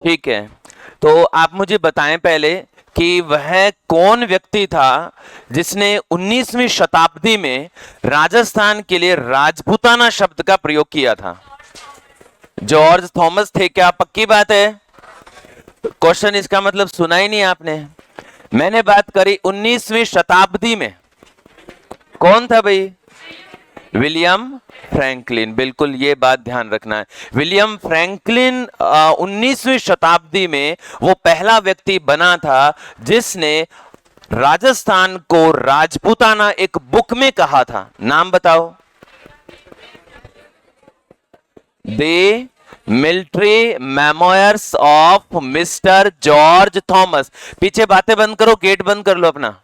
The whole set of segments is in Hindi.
ठीक है, तो आप मुझे बताएं पहले कि वह कौन व्यक्ति था जिसने 19वीं शताब्दी में राजस्थान के लिए राजपूताना शब्द का प्रयोग किया था। जॉर्ज थॉमस थे क्या? पक्की बात है? क्वेश्चन इसका मतलब सुना ही नहीं आपने। मैंने बात करी 19वीं शताब्दी में, कौन था भाई? William Franklin. बिल्कुल, ये बात ध्यान रखना है। विलियम फ्रैंकलिन 19वीं शताब्दी में वो पहला व्यक्ति बना था जिसने राजस्थान को राजपूताना एक बुक में कहा था। नाम बताओ। The military memoirs of mister George Thomas. पीछे बातें बंद करो, गेट बंद कर लो अपना।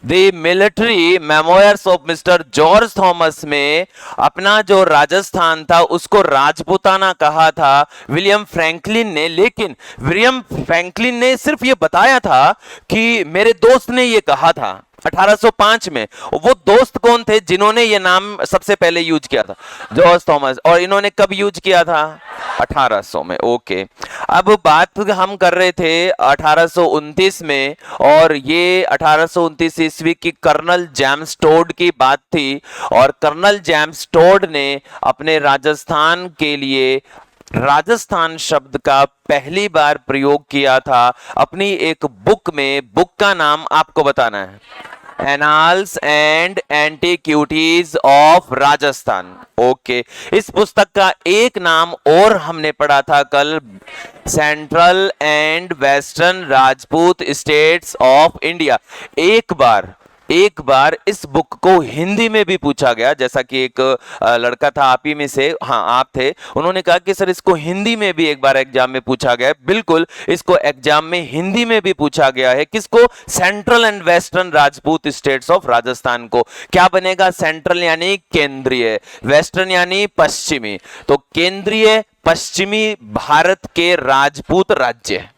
The military memoirs of mister George Thomas में अपना जो राजस्थान था उसको राजपूताना कहा था विलियम फ्रैंकलिन ने। लेकिन विलियम फ्रैंकलिन ने सिर्फ ये बताया था कि मेरे दोस्त ने ये कहा था 1805 में। वो दोस्त कौन थे जिन्होंने ये नाम सबसे पहले यूज किया था? George Thomas. और इन्होंने कब यूज किया था? 1800 में। ओके, अब बात हम कर रहे थे 1829 में, और ये 1829 ईस्वी की कर्नल जेम्स टोड की बात थी। और कर्नल जेम्स टोड ने अपने राजस्थान के लिए राजस्थान शब्द का पहली बार प्रयोग किया था अपनी एक बुक में। बुक का नाम आपको बताना है, annals and antiquities of Rajasthan. Okay, इस पुस्तक का एक नाम और हमने पढ़ा था कल, central and western Rajput states of India. एक बार इस बुक को हिंदी में भी पूछा गया, जैसा कि एक लड़का था आप ही में से, हाँ आप थे, उन्होंने कहा कि सर इसको हिंदी में भी एक बार एग्जाम में पूछा गया है। बिल्कुल, इसको एग्जाम में हिंदी में भी पूछा गया है। किसको? Central and western Rajput states of Rajasthan को। क्या बनेगा? सेंट्रल यानी केंद्रीय, वेस्टर्न यानी पश्चिमी। तो केंद्रीय पश्चिमी भारत के राजपूत राज्य।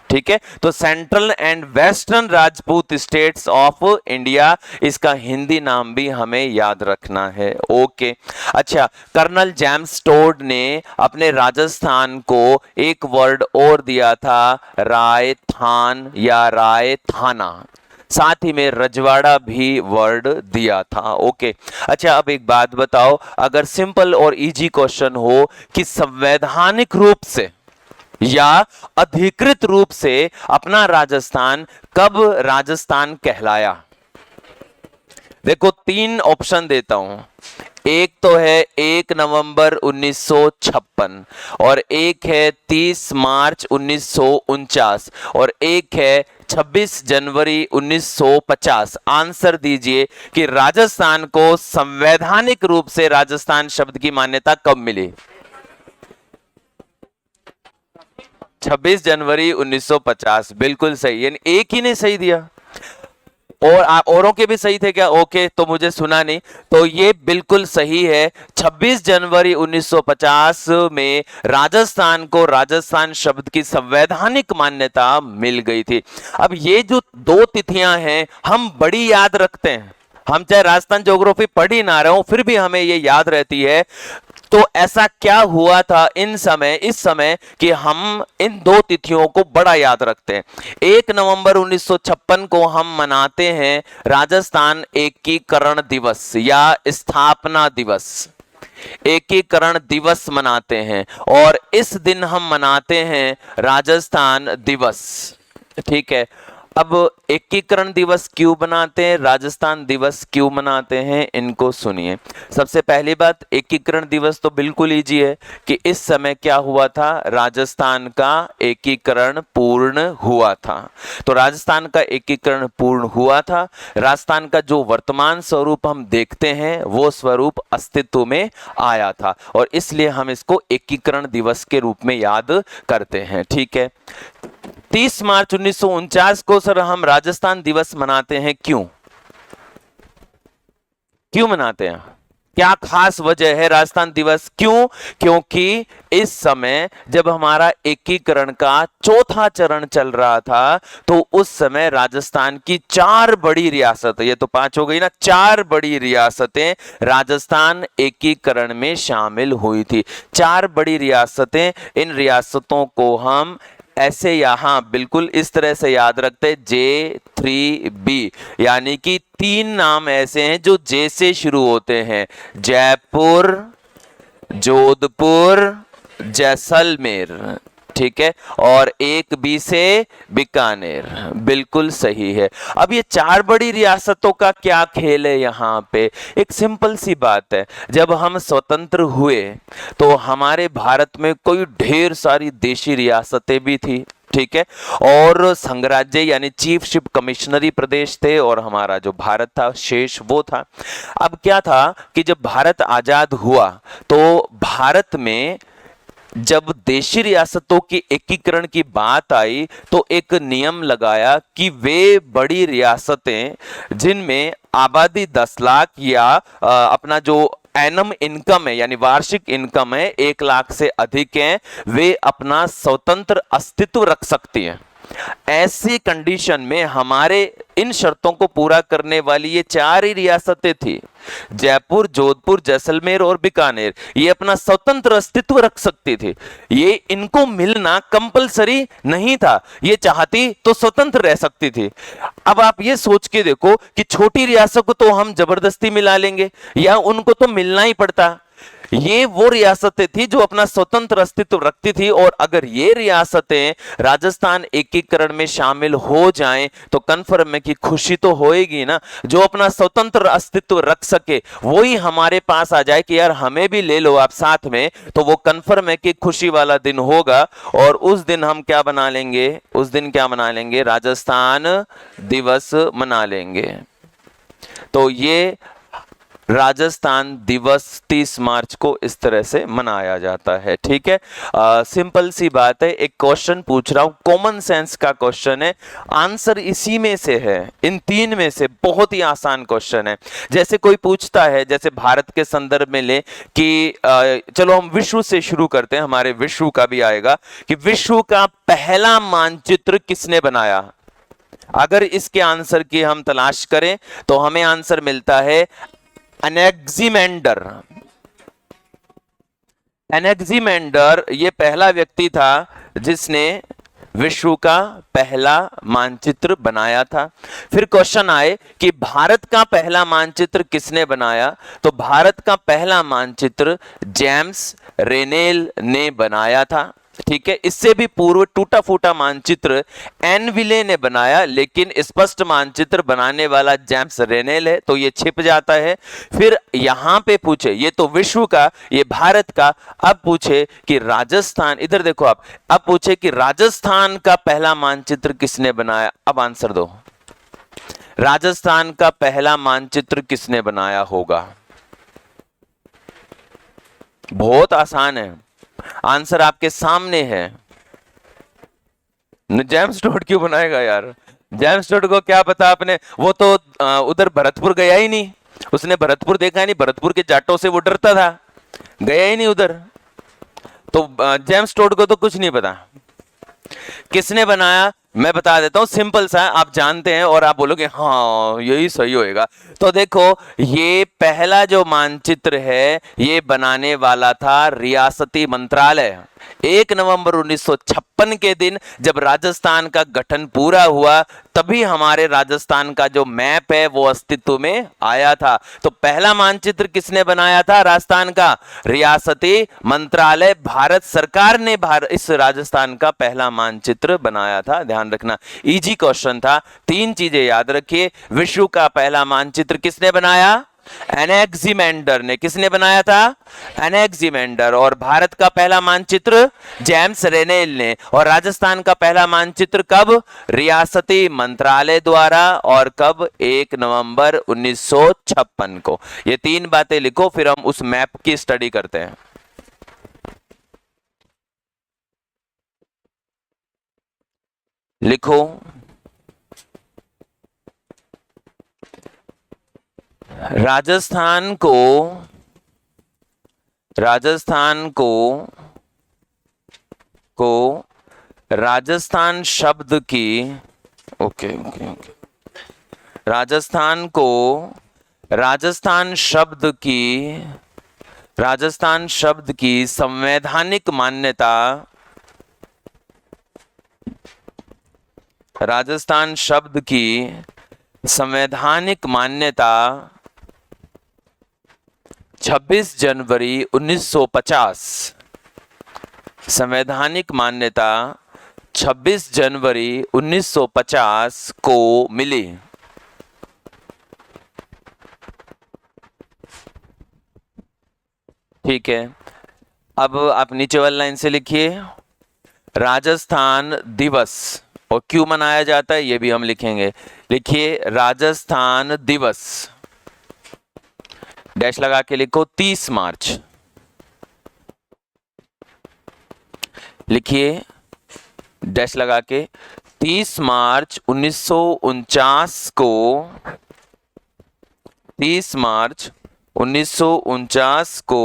ठीक है, तो central and western Rajput states of India, इसका हिंदी नाम भी हमें याद रखना है। ओके, अच्छा, कर्नल जेम्स टोड ने अपने राजस्थान को एक वर्ड और दिया था, रायथान या रायथाना। साथ ही में रजवाड़ा भी वर्ड दिया था। ओके, अच्छा, अब एक बात बताओ, अगर सिंपल और इजी क्वेश्चन हो कि संवैधानिक रूप से या अधिकृत रूप से अपना राजस्थान कब राजस्थान कहलाया? देखो, 3 ऑप्शन देता हूं। एक तो है 1 नवंबर 1956, और एक है 30 मार्च 1949, और एक है 26 जनवरी 1950। आंसर दीजिए कि राजस्थान को संवैधानिक रूप से राजस्थान शब्द की मान्यता कब मिली? 26 जनवरी 1950। बिल्कुल सही, यानी एक ही ने सही दिया, और आप औरों के भी सही थे क्या? ओके, तो मुझे सुना नहीं, तो ये बिल्कुल सही है। 26 जनवरी 1950 में राजस्थान को राजस्थान शब्द की संवैधानिक मान्यता मिल गई थी। अब ये जो 2 तिथियां हैं हम बड़ी याद रखते हैं, हम चाहे राजस्थान ज्योग्राफी पढ़ ही ना रहे हो फिर भी हमें ये याद रहती है। तो ऐसा क्या हुआ था इस समय कि हम इन 2 तिथियों को बड़ा याद रखते हैं। 1 नवंबर 1956 को हम मनाते हैं राजस्थान एकीकरण दिवस या स्थापना दिवस। एकीकरण दिवस मनाते हैं, और इस दिन हम मनाते हैं राजस्थान दिवस। ठीक है, अब एकीकरण दिवस क्यों बनाते हैं, राजस्थान दिवस क्यों मनाते हैं, इनको सुनिए। सबसे पहली बात, एकीकरण दिवस तो बिल्कुल इजी है कि इस समय क्या हुआ था, राजस्थान का एकीकरण पूर्ण हुआ था। तो राजस्थान का एकीकरण पूर्ण हुआ था। राजस्थान का जो वर्तमान स्वरूप हम देखते हैं वो स्वरूप अस्तित्व में आया था, और इसलिए हम इसको एकीकरण दिवस के रूप में याद करते हैं। ठीक है, 30 मार्च 1949 को सर हम राजस्थान दिवस मनाते हैं, क्यों मनाते हैं? क्या खास वजह है राजस्थान दिवस? क्यों? क्योंकि इस समय जब हमारा एकीकरण का चौथा चरण चल रहा था, तो उस समय राजस्थान की 4 बड़ी रियासत, ये तो 5 हो गई ना, 4 बड़ी रियासतें राजस्थान एकीकरण में शामिल हुई थी। 4 बड़ी रियासतें, इन रियासतों को हम ऐसे यहां बिल्कुल इस तरह से याद रखते, J3B, यानी कि 3 नाम ऐसे हैं जो जे से शुरू होते हैं, जयपुर, जोधपुर, जैसलमेर, ठीक है, और एक बी से बीकानेर, बिल्कुल सही है। अब ये 4 बड़ी रियासतों का क्या खेल है यहाँ पे? एक सिंपल सी बात है, जब हम स्वतंत्र हुए तो हमारे भारत में कोई ढेर सारी देशी रियासतें भी थी, ठीक है, और संघराज्य यानी चीफशिप कमिश्नरी प्रदेश थे, और हमारा जो भारत था शेष वो था। अब क्या था कि जब भारत आजाद हुआ तो भारत में जब देशी रियासतों की एकीकरण की बात आई तो एक नियम लगाया कि वे बड़ी रियासतें जिनमें आबादी 10 लाख या अपना जो एनम इनकम है यानी वार्षिक इनकम है 1 लाख से अधिक है, वे अपना स्वतंत्र अस्तित्व रख सकती हैं। ऐसी कंडीशन में हमारे इन शर्तों को पूरा करने वाली ये 4 ही रियासतें थी, जयपुर, जोधपुर, जैसलमेर और बीकानेर, ये अपना स्वतंत्र अस्तित्व रख सकती थी। ये इनको मिलना कंपलसरी नहीं था, ये चाहती तो स्वतंत्र रह सकती थी। अब आप ये सोच के देखो कि छोटी रियासत को तो हम जबरदस्ती मिला लेंगे या उनको तो मिलना ही पड़ता। ये वो रियासतें थी जो अपना स्वतंत्र अस्तित्व रखती थी, और अगर ये रियासतें राजस्थान एकीकरण में शामिल हो जाएं तो कन्फर्म है कि खुशी तो होएगी ना। जो अपना स्वतंत्र अस्तित्व रख सके वो ही हमारे पास आ जाए कि यार हमें भी ले लो आप साथ में, तो वो कन्फर्म है कि खुशी वाला दिन होगा। और उस दिन हम क्या बना लेंगे? उस दिन क्या मना लेंगे? राजस्थान दिवस मना लेंगे। तो ये राजस्थान दिवस 30 मार्च को इस तरह से मनाया जाता है, ठीक है। सिंपल सी बात है। एक क्वेश्चन पूछ रहा हूं, कॉमन सेंस का क्वेश्चन है, आंसर इसी में से है, इन 3 में से। बहुत ही आसान क्वेश्चन है। जैसे कोई पूछता है, जैसे भारत के संदर्भ में ले कि चलो हम विश्व से शुरू करते हैं, हमारे विश्व का भी आएगा कि विश्व का पहला मानचित्र किसने बनाया। अगर इसके आंसर की हम तलाश करें तो हमें आंसर मिलता है एनेक्सिमेंडर। एनेक्सिमेंडर ये पहला व्यक्ति था जिसने विश्व का पहला मानचित्र बनाया था। फिर क्वेश्चन आए कि भारत का पहला मानचित्र किसने बनाया, तो भारत का पहला मानचित्र जेम्स रेनेल ने बनाया था, ठीक है। इससे भी पूर्व टूटा फूटा मानचित्र एनविले ने बनाया, लेकिन स्पष्ट मानचित्र बनाने वाला जेम्स रेनेल है, तो ये छिप जाता है। फिर यहां पे पूछे, ये तो विश्व का, ये भारत का। अब पूछे कि राजस्थान, इधर देखो आप, अब पूछे कि राजस्थान का पहला मानचित्र किसने बनाया। अब आंसर दो, राजस्थान का पहला मानचित्र किसने बनाया होगा? बहुत आसान है, आंसर आपके सामने है। जेम्स टोड क्यों बनाएगा यार? जेम्स टोड को क्या पता आपने, वो तो उधर भरतपुर गया ही नहीं, उसने भरतपुर देखा ही नहीं, भरतपुर के जाटों से वो डरता था, गया ही नहीं उधर। तो जेम्स टोड को तो कुछ नहीं पता। किसने बनाया मैं बता देता हूं, सिंपल सा, आप जानते हैं और आप बोलोगे हाँ यही सही होएगा। तो देखो, ये पहला जो मानचित्र है ये बनाने वाला था रियासती मंत्रालय। 1 नवंबर 1956 के दिन जब राजस्थान का गठन पूरा हुआ, तभी हमारे राजस्थान का जो मैप है वो अस्तित्व में आया था। तो पहला मानचित्र किसने बनाया था राजस्थान का? रियासती मंत्रालय, भारत सरकार ने इस राजस्थान का पहला मानचित्र बनाया था। ध्यान रखना, इजी क्वेश्चन था। 3 चीजें याद रखिए, विश्व का पहला मानचित्र किसने बनाया? एनेक्सिमेंडर ने। किसने बनाया था? एनेक्सिमेंडर। और भारत का पहला मानचित्र जेम्स रेनेल ने। और राजस्थान का पहला मानचित्र कब? रियासती मंत्रालय द्वारा। और कब? 1 नवंबर 1956 को। ये 3 बातें लिखो, फिर हम उस मैप की स्टडी करते हैं। लिखो, राजस्थान को राजस्थान को राजस्थान शब्द की ओके ओके ओके राजस्थान को राजस्थान शब्द की संवैधानिक मान्यता राजस्थान शब्द की संवैधानिक मान्यता 26 जनवरी 1950 संवैधानिक मान्यता 26 जनवरी 1950 को मिली। ठीक है, अब आप नीचे वाली लाइन से लिखिए राजस्थान दिवस, और क्यों मनाया जाता है ये भी हम लिखेंगे। लिखिए राजस्थान दिवस, डैश लगा के लिखो 30 मार्च। लिखिए डैश लगा के 30 मार्च 1949 को 30 मार्च 1949 को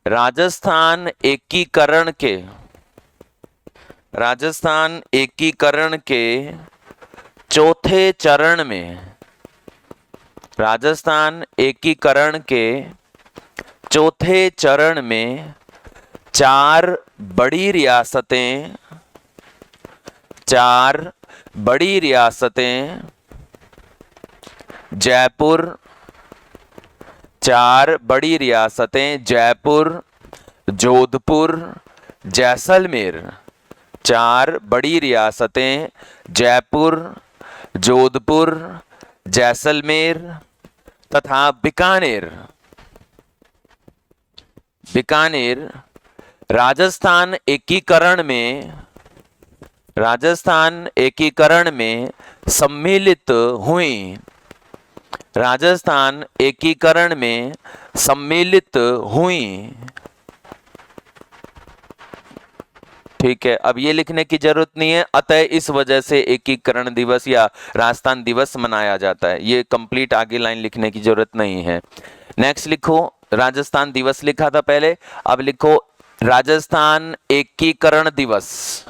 राजस्थान एकीकरण के चौथे चरण में राजस्थान एकीकरण के चौथे चरण में 4 बड़ी रियासतें 4 बड़ी रियासतें जयपुर 4 बड़ी रियासतें जयपुर जोधपुर जैसलमेर 4 बड़ी रियासतें जयपुर जोधपुर जैसलमेर तथा बीकानेर राजस्थान एकीकरण में सम्मिलित हुई। राजस्थान एकीकरण में सम्मिलित हुई। ठीक है, अब ये लिखने की जरूरत नहीं है, अतः इस वजह से एकीकरण दिवस या राजस्थान दिवस मनाया जाता है। ये कंप्लीट आगे लाइन लिखने की जरूरत नहीं है। नेक्स्ट लिखो, राजस्थान दिवस लिखा था पहले, अब लिखो राजस्थान एकीकरण दिवस।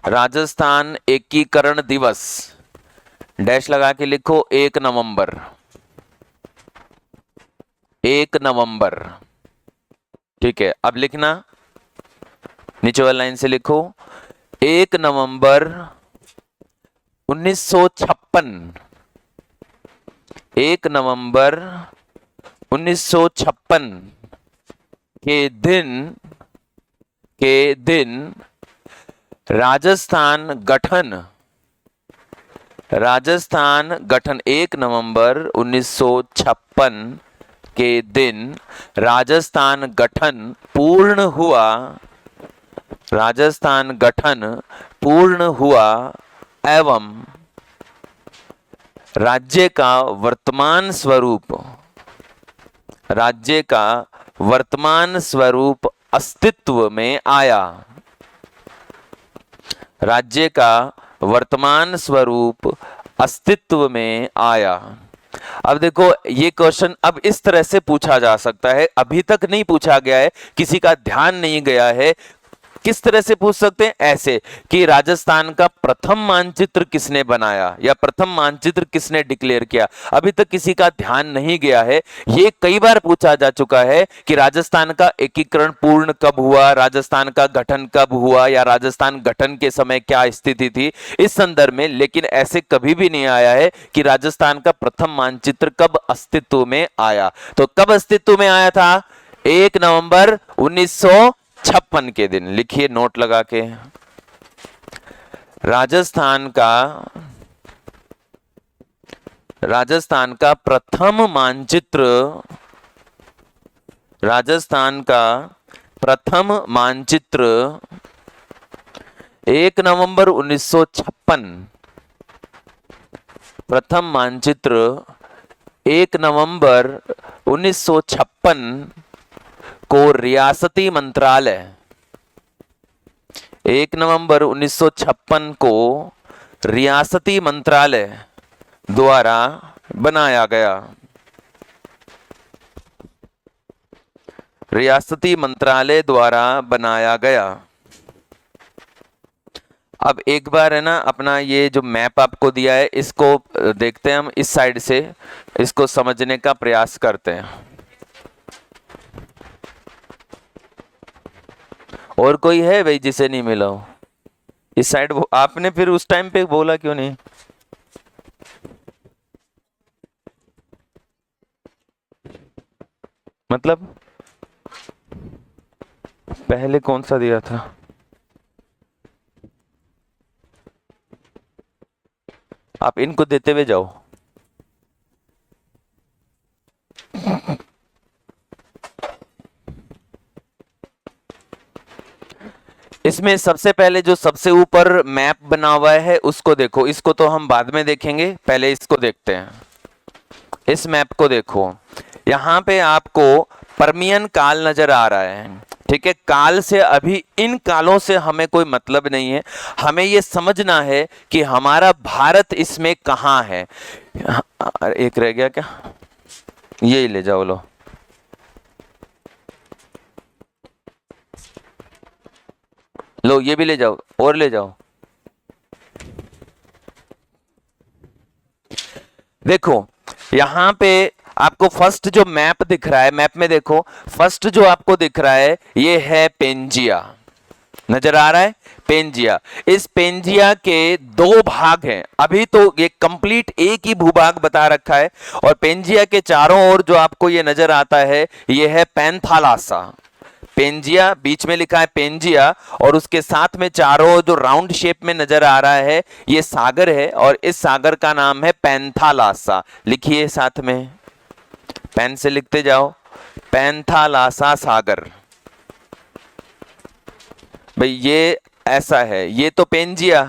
राजस्थान एकीकरण दिवस, डैश लगा के लिखो 1 नवंबर। 1 नवंबर। ठीक है, अब लिखना नीचे वाली लाइन से लिखो 1 नवंबर 1956। 1 नवंबर 1956 के दिन राजस्थान गठन 1 नवंबर 1956 के दिन राजस्थान गठन पूर्ण हुआ एवं राज्य का वर्तमान स्वरूप अस्तित्व में आया। राज्य का वर्तमान स्वरूप अस्तित्व में आया। अब देखो ये क्वेश्चन अब इस तरह से पूछा जा सकता है, अभी तक नहीं पूछा गया है, किसी का ध्यान नहीं गया है। किस तरह से पूछ सकते हैं? ऐसे कि राजस्थान का प्रथम मानचित्र किसने बनाया या प्रथम मानचित्र किसने डिक्लेयर किया, अभी तक किसी का ध्यान नहीं गया है। ये कई बार पूछा जा चुका है कि राजस्थान का एकीकरण पूर्ण कब हुआ, राजस्थान का गठन कब हुआ, या राजस्थान गठन के समय क्या स्थिति थी इस संदर्भ में, लेकिन ऐसे कभी भी नहीं आया है कि राजस्थान का प्रथम मानचित्र कब अस्तित्व में आया। तो कब अस्तित्व में आया था? 1 नवंबर 1956 के दिन। लिखिए नोट लगा के, राजस्थान का प्रथम मानचित्र 1 नवंबर 1956। प्रथम मानचित्र 1 नवंबर 1956 को रियासती मंत्रालय 1 नवंबर 1956 को रियासती मंत्रालय द्वारा बनाया गया। रियासती मंत्रालय द्वारा बनाया गया। अब एक बार है ना, अपना ये जो मैप आपको दिया है इसको देखते हैं हम इस साइड से, इसको समझने का प्रयास करते हैं। और कोई है भाई जिसे नहीं मिला हो इस साइड? आपने फिर उस टाइम पे बोला क्यों नहीं? मतलब पहले कौन सा दिया था? आप इनको देते हुए जाओ। इसमें सबसे पहले जो सबसे ऊपर मैप बना हुआ है उसको देखो, इसको तो हम बाद में देखेंगे, पहले इसको देखते हैं। इस मैप को देखो, यहाँ पे आपको परमियन काल नजर आ रहा है। ठीक है, काल से अभी इन कालों से हमें कोई मतलब नहीं है, हमें ये समझना है कि हमारा भारत इसमें कहाँ है। एक रह गया क्या? ये ले जाओ, लो। लो ये भी ले जाओ, और ले जाओ। देखो यहां पे आपको फर्स्ट जो मैप दिख रहा है, मैप में देखो फर्स्ट जो आपको दिख रहा है ये है पेंजिया, नजर आ रहा है पेंजिया। इस पेंजिया के दो भाग हैं, अभी तो ये कंप्लीट एक ही भूभाग बता रखा है, और पेंजिया के चारों ओर जो आपको ये नजर आता है ये है पैंथालासा। पेंजिया बीच में लिखा है पेंजिया, और उसके साथ में चारों जो राउंड शेप में नजर आ रहा है ये सागर है, और इस सागर का नाम है पैंथालासा। लिखिए साथ में, पेन से लिखते जाओ, पैंथालासा सागर। भाई ये ऐसा है, ये तो पेंजिया,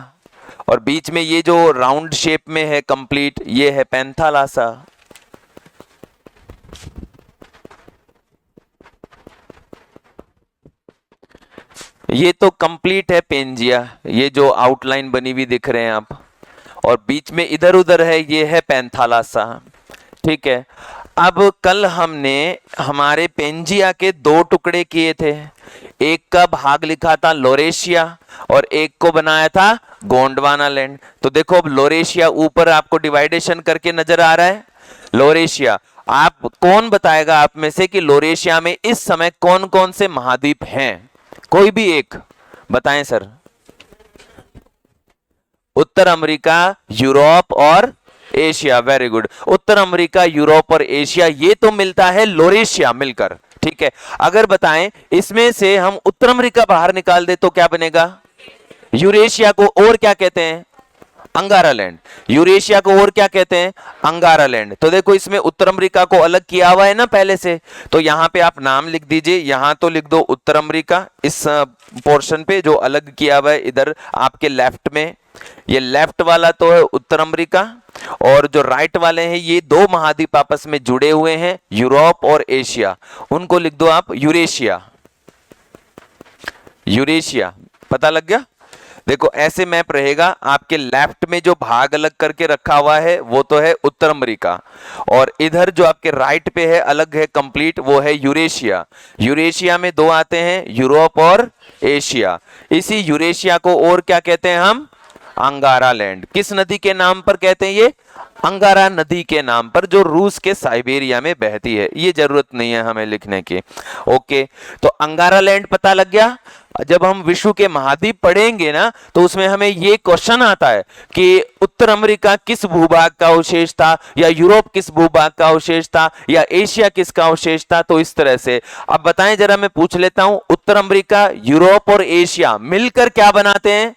और बीच में ये जो राउंड शेप में है कंप्लीट, ये है पैंथालासा। ये तो कंप्लीट है पेंजिया, ये जो आउटलाइन बनी हुई दिख रहे हैं आप, और बीच में इधर उधर है ये है पैंथालासा। ठीक है, अब कल हमने हमारे पेंजिया के दो टुकड़े किए थे, एक का भाग लिखा था लोरेशिया और एक को बनाया था गोंडवाना लैंड। तो देखो अब लोरेशिया ऊपर आपको डिवाइडेशन करके नजर आ रहा है, लोरेशिया। आप कौन बताएगा आप में से कि लोरेशिया में इस समय कौन कौन से महाद्वीप हैं? कोई भी एक बताएं सर। उत्तर अमेरिका, यूरोप और एशिया, वेरी गुड। उत्तर अमेरिका, यूरोप और एशिया, ये तो मिलता है लोरेशिया मिलकर। ठीक है, अगर बताएं इसमें से हम उत्तर अमेरिका बाहर निकाल दे तो क्या बनेगा? यूरेशिया को और क्या कहते हैं? अंगारा लैंड। यूरेशिया को और क्या कहते हैं? अंगारा लैंड। तो देखो इसमें उत्तर अमेरिका को अलग किया हुआ है ना पहले से, तो यहां पे आप नाम लिख दीजिए, यहां तो लिख दो उत्तर अमेरिका, इस पोर्शन पे जो अलग किया हुआ है इधर आपके लेफ्ट में, ये लेफ्ट वाला तो है उत्तर अमेरिका, और जो राइट वाले हैं ये दो महाद्वीप आपस में जुड़े हुए हैं, यूरोप और एशिया, उनको लिख दो आप यूरेशिया। यूरेशिया पता लग गया? देखो ऐसे मैप रहेगा, आपके लेफ्ट में जो भाग अलग करके रखा हुआ है वो तो है उत्तर अमेरिका, और इधर जो आपके राइट पे है अलग है कंप्लीट, वो है यूरेशिया। यूरेशिया में दो आते हैं, यूरोप और एशिया। इसी यूरेशिया को और क्या कहते हैं हम? अंगारा लैंड। किस नदी के नाम पर कहते हैं ये? अंगारा नदी के नाम पर, जो रूस के साइबेरिया में बहती है। ये जरूरत नहीं है हमें लिखने की। ओके, तो अंगारा लैंड पता लग गया। जब हम विश्व के महाद्वीप पढ़ेंगे ना तो उसमें हमें ये क्वेश्चन आता है कि उत्तर अमेरिका किस भूभाग का अवशेष था, या यूरोप किस भूभाग का अवशेष था, या एशिया किसका अवशेष था। तो इस तरह से अब बताएं जरा, मैं पूछ लेता हूं, उत्तर अमेरिका, यूरोप और एशिया मिलकर क्या बनाते हैं?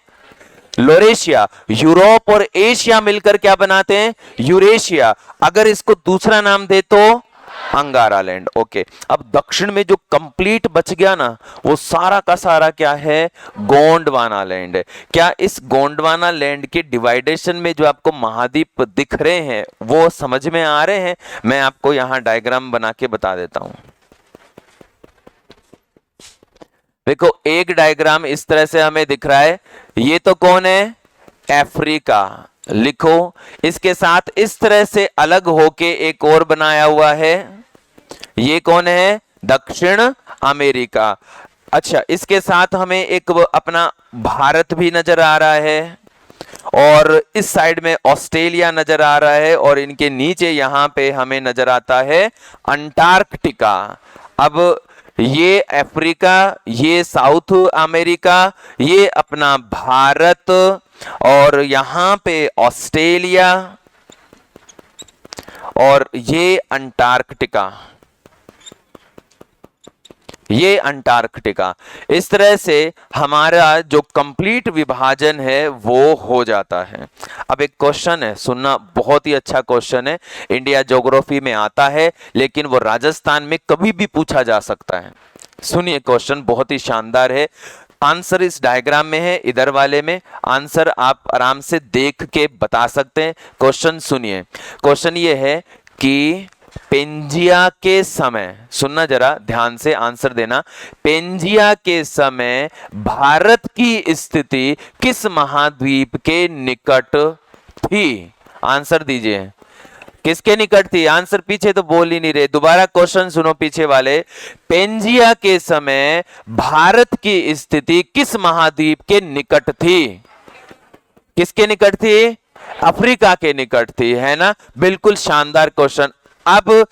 लोरेशिया। यूरोप और एशिया मिलकर क्या बनाते हैं? यूरेशिया। अगर इसको दूसरा नाम दे तो अंगारा लैंड। ओके, अब दक्षिण में जो कंप्लीट बच गया ना वो सारा का सारा क्या है? गोंडवाना लैंड है। क्या इस गोंडवाना लैंड के डिवाइडेशन में जो आपको महाद्वीप दिख रहे हैं वो समझ में आ रहे हैं? मैं आपको यहां डायग्राम बना के बता देता हूं। देखो एक डायग्राम इस तरह से हमें दिख रहा है, ये तो कौन है? अफ्रीका। लिखो। इसके साथ इस तरह से अलग होके एक और बनाया हुआ है, ये कौन है? दक्षिण अमेरिका। अच्छा, इसके साथ हमें एक अपना भारत भी नजर आ रहा है, और इस साइड में ऑस्ट्रेलिया नजर आ रहा है, और इनके नीचे यहां पे हमें नजर आता है अंटार्कटिका। अब ये अफ्रीका, ये साउथ अमेरिका, ये अपना भारत, और यहां पे ऑस्ट्रेलिया, और ये अंटार्कटिका, ये अंटार्कटिका। इस तरह से हमारा जो कंप्लीट विभाजन है वो हो जाता है। अब एक क्वेश्चन है, सुनना, बहुत ही अच्छा क्वेश्चन है, इंडिया ज्योग्राफी में आता है, लेकिन वो राजस्थान में कभी भी पूछा जा सकता है। सुनिए, क्वेश्चन बहुत ही शानदार है। आंसर इस डायग्राम में है, इधर वाले में आंसर आप आराम से देख के बता सकते हैं। क्वेश्चन सुनिए, क्वेश्चन ये है कि पेंजिया के समय, सुनना जरा ध्यान से, आंसर देना। पेंजिया के समय भारत की स्थिति किस महाद्वीप के निकट थी? आंसर दीजिए, किसके निकट थी? आंसर पीछे तो बोल ही नहीं रहे, दोबारा क्वेश्चन सुनो पीछे वाले। पेंजिया के समय भारत की स्थिति किस महाद्वीप के निकट थी? किसके निकट थी? अफ्रीका के निकट थी, है ना? बिल्कुल शानदार क्वेश्चन। अब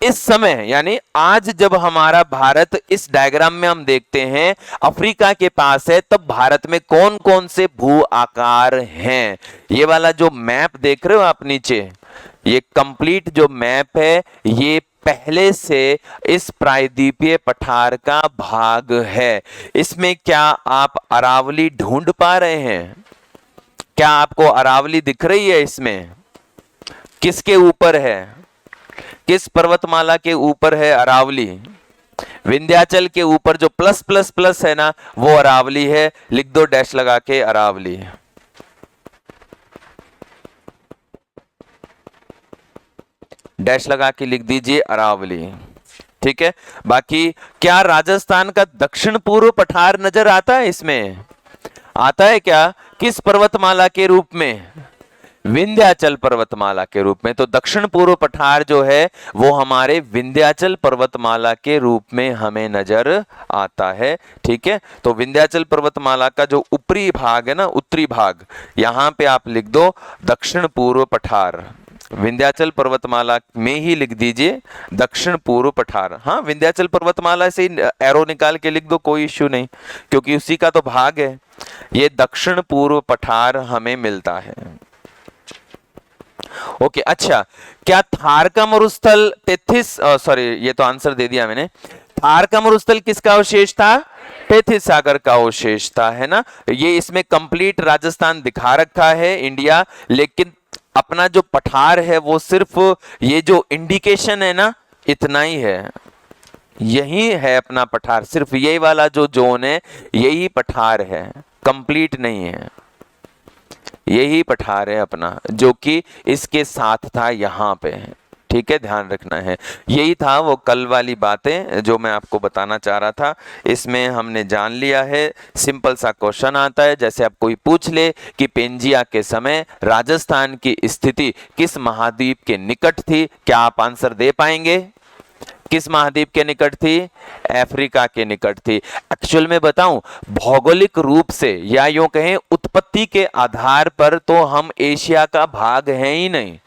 इस समय यानी आज जब हमारा भारत इस डायग्राम में हम देखते हैं अफ्रीका के पास है, तब भारत में कौन कौन से भू आकार हैं? ये वाला जो मैप देख रहे हो आप नीचे, ये कंप्लीट जो मैप है, ये पहले से इस प्रायद्वीपीय पठार का भाग है। इसमें क्या आप अरावली ढूंढ पा रहे हैं? क्या आपको अरावली दिख रही है? इसमें किसके ऊपर है? किस पर्वतमाला के ऊपर है अरावली? विंध्याचल के ऊपर जो प्लस प्लस प्लस है ना, वो अरावली है। लिख दो डैश लगा के अरावली। डैश लगा के लिख दीजिए अरावली, ठीक है। बाकी क्या राजस्थान का दक्षिण पूर्व पठार नजर आता है? इसमें आता है क्या? किस पर्वतमाला के रूप में? विंध्याचल पर्वतमाला के रूप में। तो दक्षिण पूर्व पठार जो है वो हमारे विंध्याचल पर्वतमाला के रूप में हमें नजर आता है, ठीक है। तो विंध्याचल पर्वतमाला का जो ऊपरी भाग है ना, उत्तरी भाग, यहां पे आप लिख दो दक्षिण पूर्व पठार। विंध्याचल पर्वतमाला में ही लिख दीजिए दक्षिण पूर्व पठार। हाँ, विंध्याचल पर्वतमाला से एरो निकाल के लिख दो, कोई इश्यू नहीं, क्योंकि उसी का तो भाग है। ये दक्षिण पूर्व पठार हमें मिलता है। ओके, अच्छा, क्या थार का मरुस्थल टेथिस, सॉरी ये तो आंसर दे दिया मैंने। थार का मरुस्थल किसका अवशेष था? टेथिस सागर का अवशेष था, है ना। ये इसमें कंप्लीट राजस्थान दिखा रखा है इंडिया, लेकिन अपना जो पठार है वो सिर्फ ये जो इंडिकेशन है ना, इतना ही है। यही है अपना पठार, सिर्फ यही वाला जो जोन है यही पठार है, कंप्लीट नहीं है। यही पठार है अपना, जो कि इसके साथ था यहां पे, ठीक है, ध्यान रखना है। यही था वो कल वाली बातें जो मैं आपको बताना चाह रहा था। इसमें हमने जान लिया है। सिंपल सा क्वेश्चन आता है, जैसे आप कोई पूछ ले कि पेंजिया के समय राजस्थान की स्थिति किस महाद्वीप के निकट थी, क्या आप आंसर दे पाएंगे? किस महाद्वीप के निकट थी? अफ्रीका के निकट थी। एक्चुअल में बताऊं, भौगोलिक रूप से या यूं कहें उत्पत्ति के आधार पर तो हम एशिया का भाग हैं ही नहीं,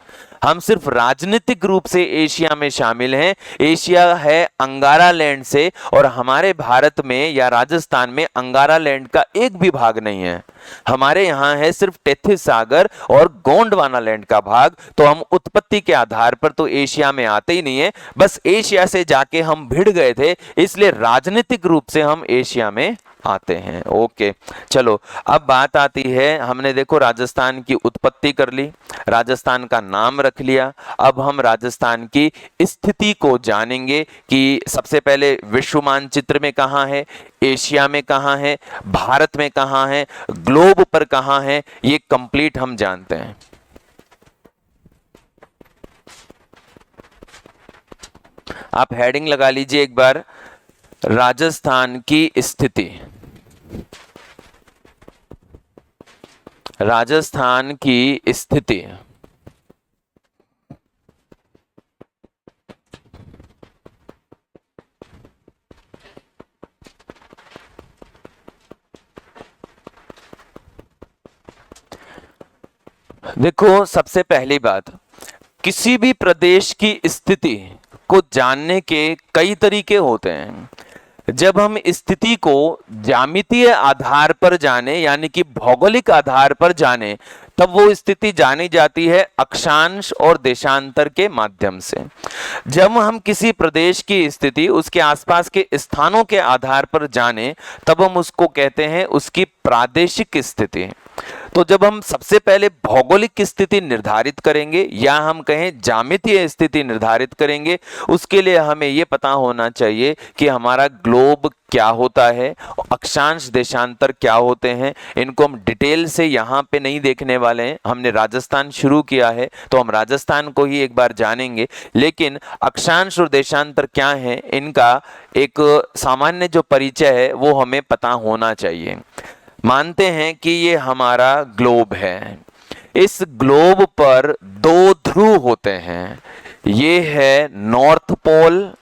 हम सिर्फ राजनीतिक रूप से एशिया में शामिल हैं। एशिया है अंगारा लैंड से, और हमारे भारत में या राजस्थान में अंगारा लैंड का एक भी भाग नहीं है। हमारे यहाँ है सिर्फ टेथिस सागर और गोंडवाना लैंड का भाग। तो हम उत्पत्ति के आधार पर तो एशिया में आते ही नहीं है, बस एशिया से जाके हम भिड़ गए थे, इसलिए राजनीतिक रूप से हम एशिया में आते हैं। ओके, चलो अब बात आती है, हमने देखो राजस्थान की उत्पत्ति कर ली, राजस्थान का नाम रख लिया। अब हम राजस्थान की स्थिति को जानेंगे कि सबसे पहले विश्व मानचित्र में कहां है, एशिया में कहां है, भारत में कहां है, ग्लोब पर कहां है, ये कंप्लीट हम जानते हैं। आप हेडिंग लगा लीजिए एक बार, राजस्थान की स्थिति। राजस्थान की स्थिति। देखो, सबसे पहली बात, किसी भी प्रदेश की स्थिति को जानने के कई तरीके होते हैं। जब हम स्थिति को ज्यामितीय आधार पर जाने, यानी कि भौगोलिक आधार पर जाने, तब वो स्थिति जानी जाती है अक्षांश और देशांतर के माध्यम से। जब हम किसी प्रदेश की स्थिति उसके आसपास के स्थानों के आधार पर जाने, तब हम उसको कहते हैं उसकी प्रादेशिक स्थिति। तो जब हम सबसे पहले भौगोलिक स्थिति निर्धारित करेंगे या हम कहें ज्यामितीय स्थिति निर्धारित करेंगे, उसके लिए हमें यह पता होना चाहिए कि हमारा ग्लोब क्या होता है, अक्षांश देशांतर क्या होते हैं। इनको हम डिटेल से यहाँ पे नहीं देखने वाले हैं। हमने राजस्थान शुरू किया है तो हम राजस्थान को ही एक बार जानेंगे, लेकिन अक्षांश और देशांतर क्या है, इनका एक सामान्य जो परिचय है वो हमें पता होना चाहिए। मानते हैं कि ये हमारा ग्लोब है। इस ग्लोब पर दो ध्रुव होते हैं, ये है नॉर्थ पोल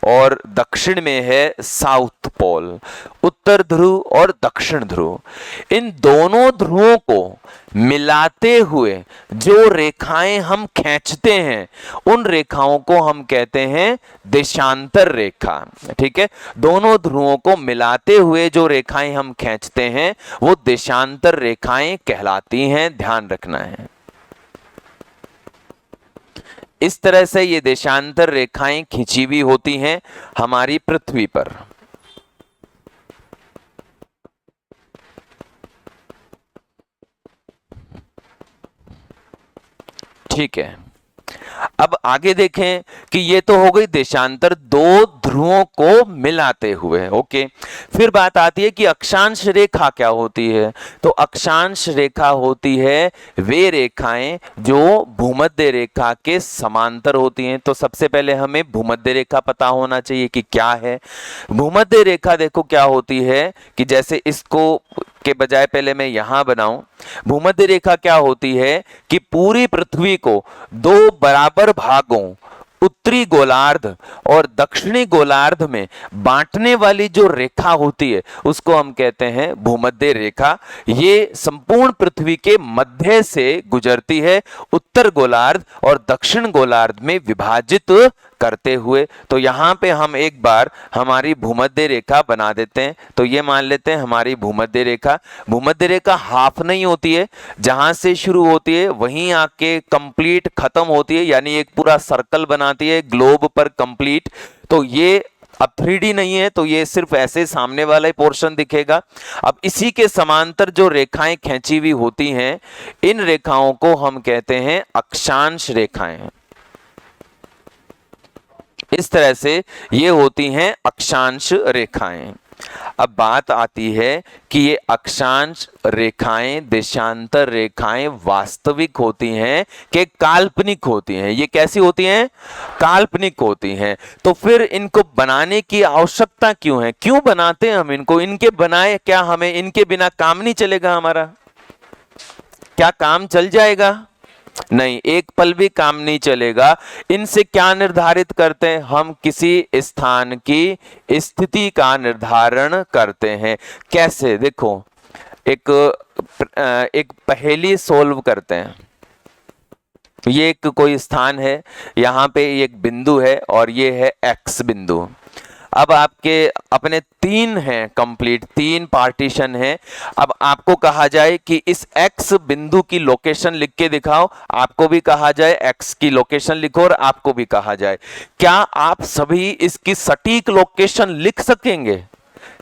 और दक्षिण में है साउथ पोल, उत्तर ध्रुव और दक्षिण ध्रुव। इन दोनों ध्रुवों को मिलाते हुए जो रेखाएं हम खींचते हैं, उन रेखाओं को हम कहते हैं देशांतर रेखा। ठीक है, दोनों ध्रुवों को मिलाते हुए जो रेखाएं हम खींचते हैं वो देशांतर रेखाएं कहलाती हैं, ध्यान रखना है। इस तरह से ये देशांतर रेखाएं खिंची हुई होती हैं हमारी पृथ्वी पर। ठीक है, अब आगे देखें कि ये तो हो गई देशांतर, दो ध्रुवों को मिलाते हुए। ओके, फिर बात आती है कि अक्षांश रेखा क्या होती है। तो अक्षांश रेखा होती है वे रेखाएं जो भूमध्य रेखा के समांतर होती हैं। तो सबसे पहले हमें भूमध्य रेखा पता होना चाहिए कि क्या है। भूमध्य रेखा देखो क्या होती है कि जैसे इसको के बजाय पहले मैं यहां बनाऊं, भूमध्य रेखा क्या होती है कि पूरी पृथ्वी को दो बराबर भागों, उत्तरी गोलार्ध और दक्षिणी गोलार्ध में बांटने वाली जो रेखा होती है उसको हम कहते हैं भूमध्य रेखा। ये संपूर्ण पृथ्वी के मध्य से गुजरती है, उत्तर गोलार्ध और दक्षिण गोलार्ध में विभाजित करते हुए। तो यहाँ पे हम एक बार हमारी भूमध्य रेखा बना देते हैं। तो ये मान लेते हैं हमारी भूमध्य रेखा। भूमध्य रेखा हाफ नहीं होती है, जहां से शुरू होती है वहीं आके कंप्लीट खत्म होती है, यानी एक पूरा सर्कल बनाती है ग्लोब पर कंप्लीट। तो ये अब 3D नहीं है, तो ये सिर्फ ऐसे सामने वाला पोर्शन दिखेगा। अब इसी के समांतर जो रेखाएं खींची हुई होती हैं, इन रेखाओं को हम कहते हैं अक्षांश रेखाएं। इस तरह से ये होती हैं अक्षांश रेखाएं। अब बात आती है कि ये अक्षांश रेखाएं, देशांतर रेखाएं वास्तविक होती हैं कि काल्पनिक होती हैं। ये कैसी होती हैं? काल्पनिक होती हैं। तो फिर इनको बनाने की आवश्यकता क्यों है? क्यों बनाते हैं हम इनको? इनके बनाए क्या हमें इनके बिना काम नहीं चलेगा हमारा? क्या काम चल जाएगा? नहीं, एक पल भी काम नहीं चलेगा। इनसे क्या निर्धारित करते हैं? हम किसी स्थान की स्थिति का निर्धारण करते हैं। कैसे? देखो, एक पहेली सोल्व करते हैं। ये एक कोई स्थान है, यहाँ पे एक बिंदु है और ये है एक्स बिंदु। अब आपके अपने 3 हैं, कंप्लीट 3 पार्टीशन हैं। अब आपको कहा जाए कि इस x बिंदु की लोकेशन लिख के दिखाओ, आपको भी कहा जाए x की लोकेशन लिखो और आपको भी कहा जाए। क्या आप सभी इसकी सटीक लोकेशन लिख सकेंगे?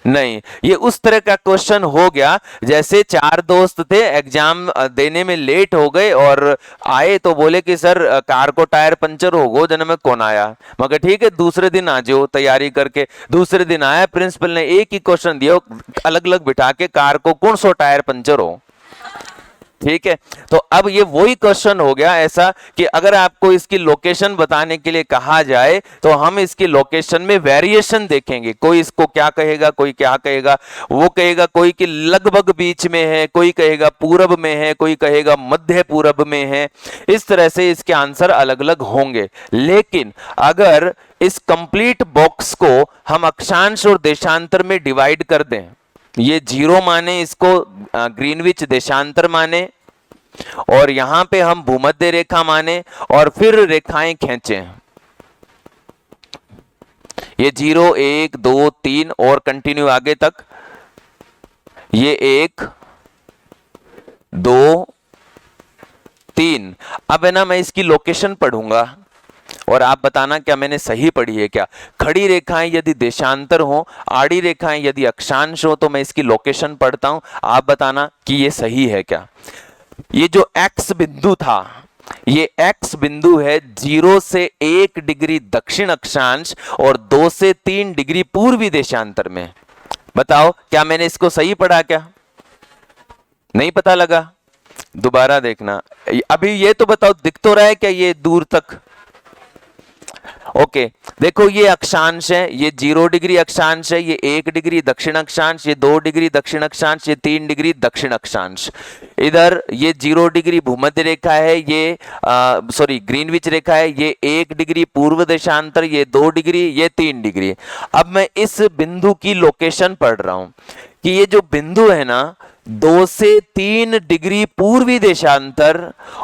नहीं। ये उस तरह का क्वेश्चन हो गया जैसे 4 दोस्त थे, एग्जाम देने में लेट हो गए और आए तो बोले कि सर कार को टायर पंचर हो गो जन में कौन आया, मगर ठीक है दूसरे दिन आ जाओ तैयारी करके। दूसरे दिन आया, प्रिंसिपल ने एक ही क्वेश्चन दिया, अलग अलग बिठा के कार को कौन सो टायर पंचर हो। ठीक है, तो अब ये वही क्वेश्चन हो गया ऐसा कि अगर आपको इसकी लोकेशन बताने के लिए कहा जाए तो हम इसकी लोकेशन में वेरिएशन देखेंगे। कोई इसको क्या कहेगा, कोई क्या कहेगा, वो कहेगा कोई कि लगभग बीच में है, कोई कहेगा पूरब में है, कोई कहेगा मध्य पूरब में है। इस तरह से इसके आंसर अलग अलग होंगे। लेकिन अगर इस कंप्लीट बॉक्स को हम अक्षांश और देशांतर में डिवाइड कर दें, ये 0 माने, इसको ग्रीनविच देशांतर माने, और यहां पे हम भूमध्य रेखा माने और फिर रेखाएं खींचें, ये 0 1 2 3 और कंटिन्यू आगे तक, ये 1 2 3। अब है ना, मैं इसकी लोकेशन पढ़ूंगा और आप बताना क्या मैंने सही पढ़ी है क्या। खड़ी रेखाएं यदि देशांतर हो, आड़ी रेखाएं यदि अक्षांश हो, तो मैं इसकी लोकेशन पढ़ता हूं, आप बताना कि ये सही है क्या। ये जो एक्स बिंदु था, ये एक्स बिंदु है 0 से 1 डिग्री दक्षिण अक्षांश और 2 से 3 डिग्री पूर्वी देशांतर में। बताओ क्या मैंने इसको सही पढ़ा क्या? नहीं पता लगा? दोबारा देखना। अभी ये तो बताओ, दिख तो रहा है क्या ये दूर तक? ओके, देखो ये अक्षांश है, ये 0 डिग्री अक्षांश है, ये 1 डिग्री दक्षिण अक्षांश, ये 2 डिग्री दक्षिण अक्षांश, ये 3 डिग्री दक्षिण अक्षांश। इधर ये 0 डिग्री भूमध्य रेखा है, ये सॉरी ग्रीनविच रेखा है, ये 1 डिग्री पूर्व देशांतर, ये 2 डिग्री, ये 3 डिग्री। अब मैं इस बिंदु की लोकेशन पढ़ रहा हूं कि ये जो बिंदु है ना, 2 से 3 डिग्री पूर्वी देशांतर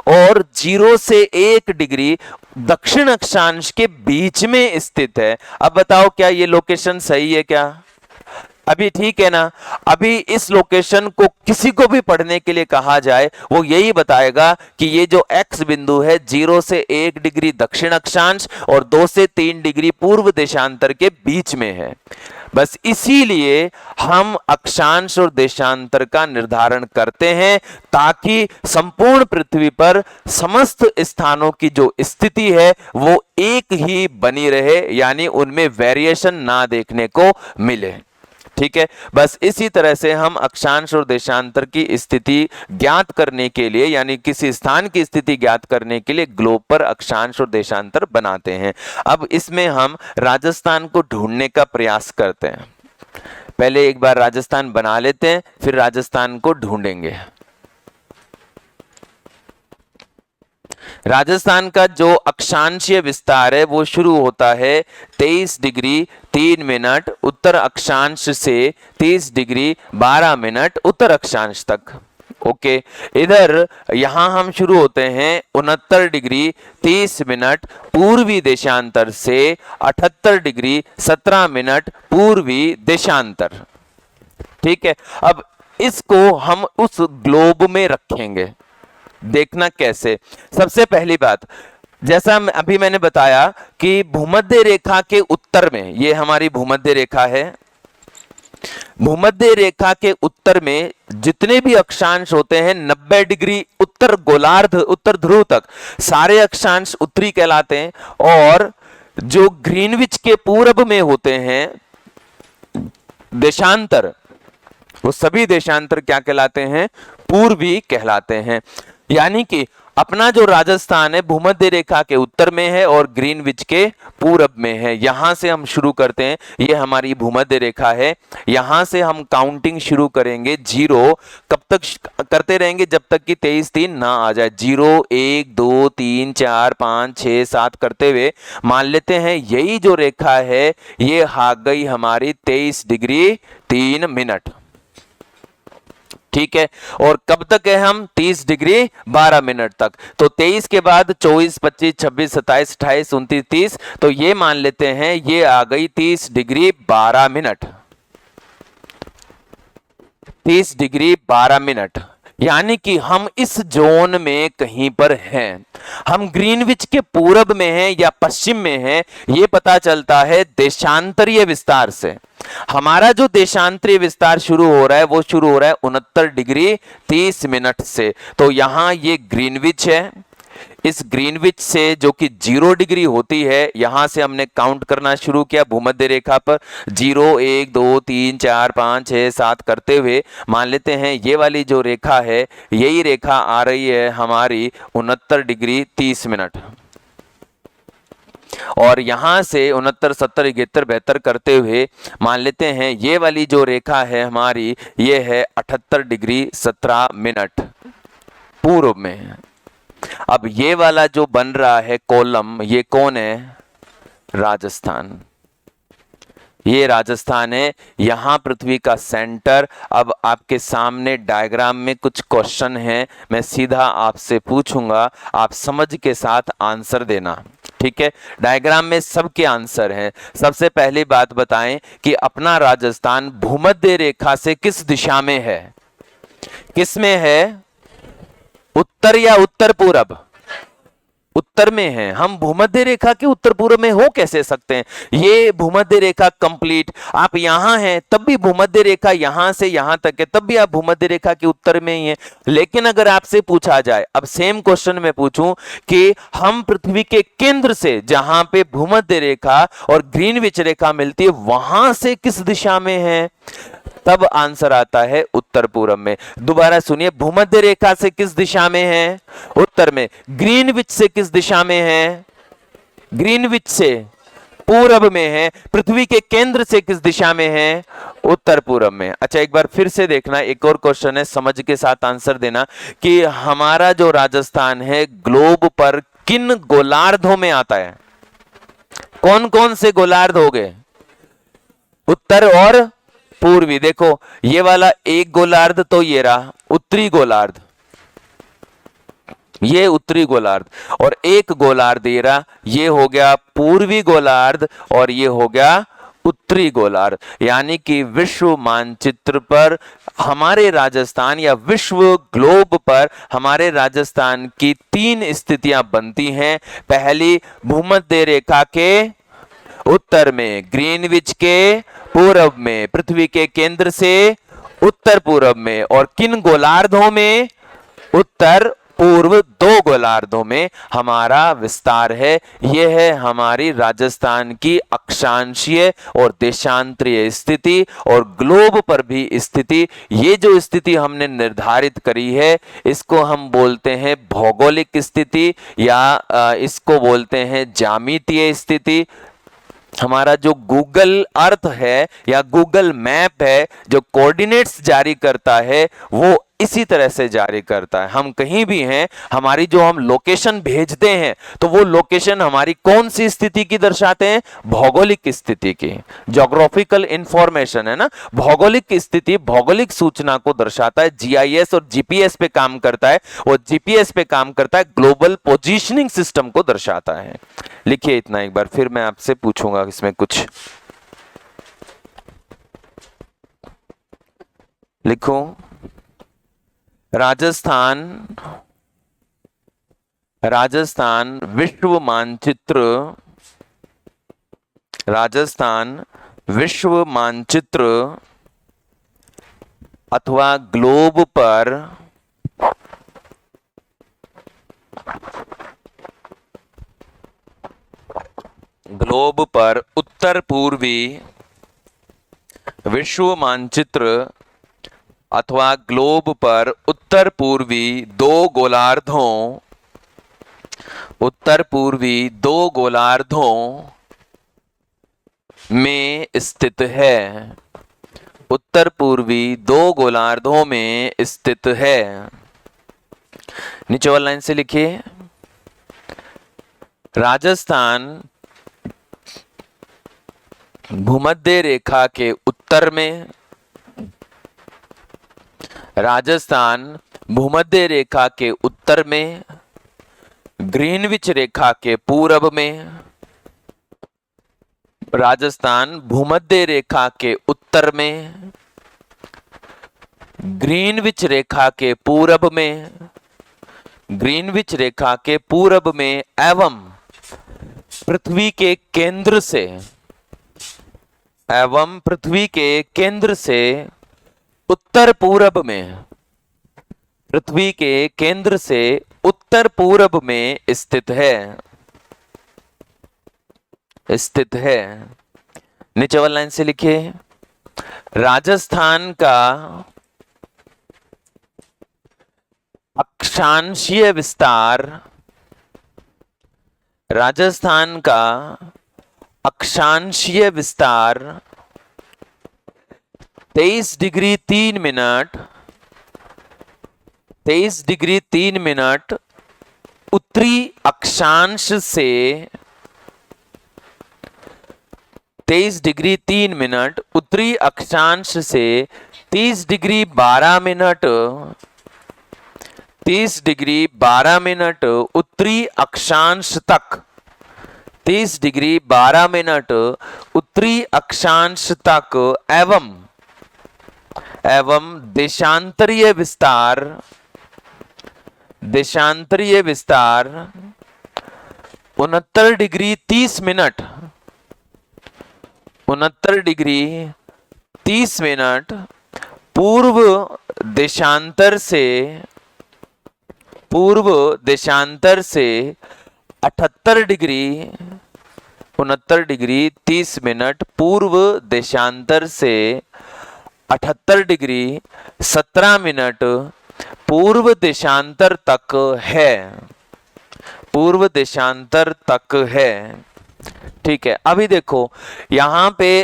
और 0 से 1 डिग्री दक्षिण अक्षांश के बीच में स्थित है। अब बताओ क्या ये लोकेशन सही है क्या? अभी ठीक है ना? अभी इस लोकेशन को किसी को भी पढ़ने के लिए कहा जाए, वो यही बताएगा कि ये जो एक्स बिंदु है 0 से 1 डिग्री दक्षिण अक्षांश और 2 से 3 डिग्री पूर्व देशांतर के बीच में है। बस इसीलिए हम अक्षांश और देशांतर का निर्धारण करते हैं, ताकि संपूर्ण पृथ्वी पर समस्त स्थानों की जो स्थिति है वो एक ही बनी रहे, यानी उनमें वेरिएशन ना देखने को मिले। ठीक है, बस इसी तरह से हम अक्षांश और देशांतर की स्थिति ज्ञात करने के लिए, यानी किसी स्थान की स्थिति ज्ञात करने के लिए ग्लोब पर अक्षांश और देशांतर बनाते हैं। अब इसमें हम राजस्थान को ढूंढने का प्रयास करते हैं। पहले एक बार राजस्थान बना लेते हैं, फिर राजस्थान को ढूंढेंगे। राजस्थान का जो अक्षांशीय विस्तार है वो शुरू होता है 23 डिग्री 3 मिनट उत्तर अक्षांश से 30 डिग्री 12 मिनट उत्तर अक्षांश तक। ओके, इधर यहां हम शुरू होते हैं 69 डिग्री 30 मिनट पूर्वी देशांतर से 78 डिग्री 17 मिनट पूर्वी देशांतर। ठीक है, अब इसको हम उस ग्लोब में रखेंगे। देखना कैसे। सबसे पहली बात, जैसा अभी मैंने बताया कि भूमध्य रेखा के उत्तर में, ये हमारी भूमध्य रेखा है, भूमध्य रेखा के उत्तर में जितने भी अक्षांश होते हैं 90 डिग्री उत्तर गोलार्ध, उत्तर ध्रुव तक सारे अक्षांश उत्तरी कहलाते हैं, और जो ग्रीनविच के पूर्व में होते हैं देशांतर, वो सभी देशांतर क्या कहलाते हैं? पूर्वी कहलाते हैं। यानी कि अपना जो राजस्थान है भूमध्य रेखा के उत्तर में है और ग्रीनविच के पूरब में है। यहां से हम शुरू करते हैं, ये हमारी भूमध्य रेखा है, यहां से हम काउंटिंग शुरू करेंगे। 0 कब तक करते रहेंगे? जब तक कि 23-3 ना आ जाए। 0 1 2 3 4 5 6 7 करते हुए मान लेते हैं यही जो रेखा है ये आ गई हमारी 23 डिग्री 3 मिनट। ठीक है, और कब तक है हम? 30 डिग्री 12 मिनट तक। तो 23 के बाद 24 25 26 27 28 29 30, तो ये मान लेते हैं ये आ गई 30 डिग्री 12 मिनट। 30 डिग्री 12 मिनट, यानी कि हम इस जोन में कहीं पर हैं। हम ग्रीनविच के पूरब में हैं या पश्चिम में हैं, ये पता चलता है देशांतरीय विस्तार से। हमारा जो देशांतरीय विस्तार शुरू हो रहा है वो शुरू हो रहा है 69 डिग्री 30 मिनट से। तो यहां ये ग्रीनविच है, इस ग्रीनविच से जो कि 0 डिग्री होती है, यहां से हमने काउंट करना शुरू किया भूमध्य रेखा पर 0 1 2 3 4 5 6 7 करते हुए मान लेते हैं ये वाली जो रेखा है यही रेखा आ रही है हमारी 69 डिग्री 30 मिनट, और यहां से 69 70 71 72 करते हुए मान लेते हैं ये वाली जो रेखा है हमारी ये है 78 डिग्री 17 मिनट पूर्व में। अब ये वाला जो बन रहा है कॉलम, ये कौन है? राजस्थान। ये राजस्थान है, यहां पृथ्वी का सेंटर। अब आपके सामने डायग्राम में कुछ क्वेश्चन है, मैं सीधा आपसे पूछूंगा, आप समझ के साथ आंसर देना, ठीक है? डायग्राम में सबके आंसर हैं। सबसे पहली बात बताएं कि अपना राजस्थान भूमध्य रेखा से किस दिशा में है? किस में है? उत्तर या उत्तर पूरब? उत्तर में है। हम भूमध्य रेखा के उत्तर पूर्व में हो कैसे सकते हैं? ये भूमध्य रेखा कंप्लीट, आप यहां हैं तब भी भूमध्य रेखा यहां से यहां तक है, तब भी आप भूमध्य रेखा के उत्तर में ही हैं। लेकिन अगर आपसे पूछा जाए, अब सेम क्वेश्चन में पूछूं कि हम पृथ्वी के केंद्र से जहां पे भूमध्य रेखा और ग्रीनविच रेखा मिलती है वहां से किस दिशा में है, तब आंसर आता है उत्तर पूर्व में। दोबारा सुनिए, भूमध्य रेखा से किस दिशा में है? उत्तर में। ग्रीनविच से किस दिशा में है? ग्रीनविच से पूर्व में है। पृथ्वी के केंद्र से किस दिशा में है? उत्तर पूर्व में। अच्छा, एक बार फिर से देखना, एक और क्वेश्चन है, समझ के साथ आंसर देना कि हमारा जो राजस्थान है ग्लोब पर किन गोलार्धों में आता है? कौन कौन से गोलार्ध हो गए? उत्तर और पूर्वी। देखो ये वाला एक गोलार्ध तो ये रहा उत्तरी गोलार्ध, ये उत्तरी गोलार्ध, और एक गोलार्ध ये रहा, ये हो गया पूर्वी गोलार्ध और ये हो गया उत्तरी गोलार्ध। यानी कि विश्व मानचित्र पर हमारे राजस्थान या विश्व ग्लोब पर हमारे राजस्थान की 3 स्थितियां बनती हैं। पहली, भूमध्य रेखा के उत्तर में, ग्रीनविच के पूर्व में, पृथ्वी के केंद्र से उत्तर पूर्व में, और किन गोलार्धों में? उत्तर पूर्व 2 गोलार्धों में हमारा विस्तार है। यह है हमारी राजस्थान की अक्षांशीय और देशांतरीय स्थिति और ग्लोब पर भी स्थिति। ये जो स्थिति हमने निर्धारित करी है इसको हम बोलते हैं भौगोलिक स्थिति या इसको बोलते हैं ज्यामितीय स्थिति। हमारा जो गूगल अर्थ है या गूगल मैप है जो कोऑर्डिनेट्स जारी करता है वो इसी तरह से जारी करता है। हम कहीं भी हैं, हमारी जो हम लोकेशन भेजते हैं तो वो लोकेशन हमारी कौन सी स्थिति की दर्शाते हैं? भौगोलिक स्थिति की। ज्योग्राफिकल इंफॉर्मेशन है ना, भौगोलिक स्थिति भौगोलिक सूचना को दर्शाता है। जीआईएस और जीपीएस पे काम करता है, और जीपीएस पे काम करता है ग्लोबल पोजीशनिंग सिस्टम को दर्शाता है। लिखिए इतना, एक बार फिर मैं आपसे पूछूंगा इसमें कुछ। लिखो, राजस्थान विश्व मानचित्र, राजस्थान विश्व मानचित्र अथवा ग्लोब पर उत्तर पूर्वी विश्व मानचित्र अथवा ग्लोब पर उत्तर पूर्वी 2 गोलार्धों, उत्तर पूर्वी 2 गोलार्धों में स्थित है। उत्तर पूर्वी 2 गोलार्धों में स्थित है। नीचे वाली लाइन से लिखिए, राजस्थान भूमध्य रेखा के उत्तर में, राजस्थान भूमध्य रेखा के उत्तर में, ग्रीनविच रेखा के पूर्व में, राजस्थान भूमध्य रेखा के उत्तर में, ग्रीनविच रेखा के पूर्व में, ग्रीनविच रेखा के पूर्व में एवं पृथ्वी के केंद्र से, एवं पृथ्वी के केंद्र से उत्तर पूर्व में, पृथ्वी के केंद्र से उत्तर पूर्व में स्थित है, स्थित है। नीचे वाली लाइन से लिखिए, राजस्थान का अक्षांशीय विस्तार, राजस्थान का अक्षांशीय विस्तार 23 डिग्री 3 मिनट, 23 डिग्री 3 मिनट उत्तरी अक्षांश से, 23 डिग्री 3 मिनट उत्तरी अक्षांश से 30 डिग्री 12 मिनट, 30 डिग्री 12 मिनट उत्तरी अक्षांश तक, 30 डिग्री 12 मिनट उत्तरी अक्षांश तक एवं देशांतरीय विस्तार, देशांतरीय विस्तार 69 डिग्री 30 मिनट, 69 डिग्री 30 मिनट पूर्व देशांतर से, पूर्व देशांतर से 78 डिग्री, 69 डिग्री 30 मिनट पूर्व देशांतर से 78 डिग्री 17 मिनट पूर्व देशांतर तक है, पूर्व देशांतर तक है। ठीक है, अभी देखो यहां पे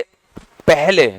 पहले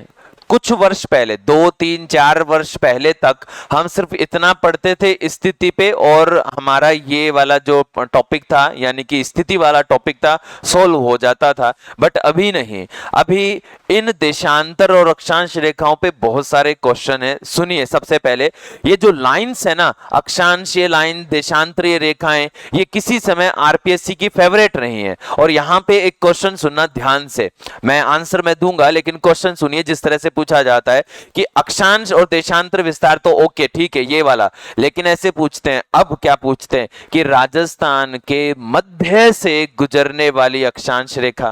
कुछ वर्ष पहले, 2, 3, 4 वर्ष पहले तक हम सिर्फ इतना पढ़ते थे स्थिति पे, और हमारा ये वाला जो टॉपिक था यानी कि स्थिति वाला टॉपिक था सॉल्व हो जाता था। बट अभी नहीं, अभी इन देशांतर और अक्षांश रेखाओं पे बहुत सारे क्वेश्चन है। सुनिए, सबसे पहले ये जो लाइंस है ना, अक्षांशीय लाइन, देशांतरीय रेखाएं, ये किसी समय आरपीएससी की फेवरेट रही है। और यहाँ पे एक क्वेश्चन सुनना ध्यान से, मैं आंसर मैं दूंगा लेकिन क्वेश्चन सुनिए। जिस तरह से पूछा जाता है कि अक्षांश और देशांतर विस्तार तो ओके ठीक है ये वाला, लेकिन ऐसे पूछते हैं, अब क्या पूछते हैं कि राजस्थान के मध्य से गुजरने वाली अक्षांश रेखा।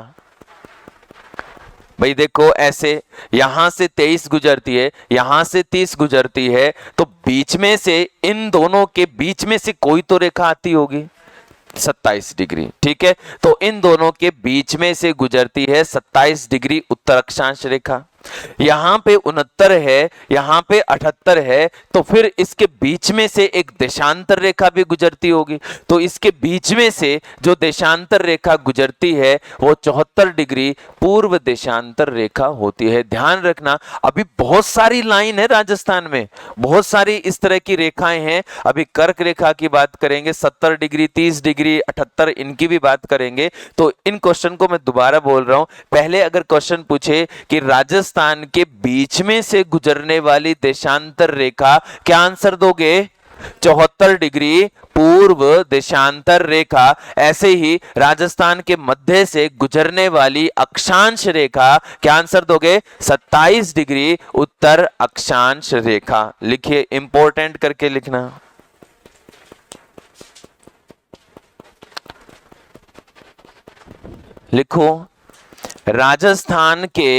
भाई देखो, ऐसे यहां से 23 गुजरती है, यहां से 30 गुजरती है, तो बीच में से, इन दोनों के बीच में से कोई तो रेखा आती होगी 27 डिग्री। ठीक है, तो इन दोनों के बीच में से गुजरती है 27 डिग्री उत्तर अक्षांश रेखा। यहां पे 69 है, यहां पे 78 है, तो फिर इसके बीच में से एक देशांतर रेखा भी गुजरती होगी। तो इसके बीच में से जो देशांतर रेखा गुजरती है वो 74 डिग्री पूर्व देशांतर रेखा होती है। ध्यान रखना, अभी बहुत सारी लाइन है राजस्थान में, बहुत सारी इस तरह की रेखाएं हैं। अभी कर्क रेखा की बात करेंगे, 70 डिग्री, 30 डिग्री, 78, इनकी भी बात करेंगे। तो इन क्वेश्चन को मैं दोबारा बोल रहा हूं, पहले अगर क्वेश्चन पूछे कि राजस्थान के बीच में से गुजरने वाली देशांतर रेखा, क्या आंसर दोगे? 74 डिग्री पूर्व देशांतर रेखा। ऐसे ही राजस्थान के मध्य से गुजरने वाली अक्षांश रेखा, क्या आंसर दोगे? 27 डिग्री उत्तर अक्षांश रेखा। लिखिए, इंपॉर्टेंट करके लिखना। लिखो, राजस्थान के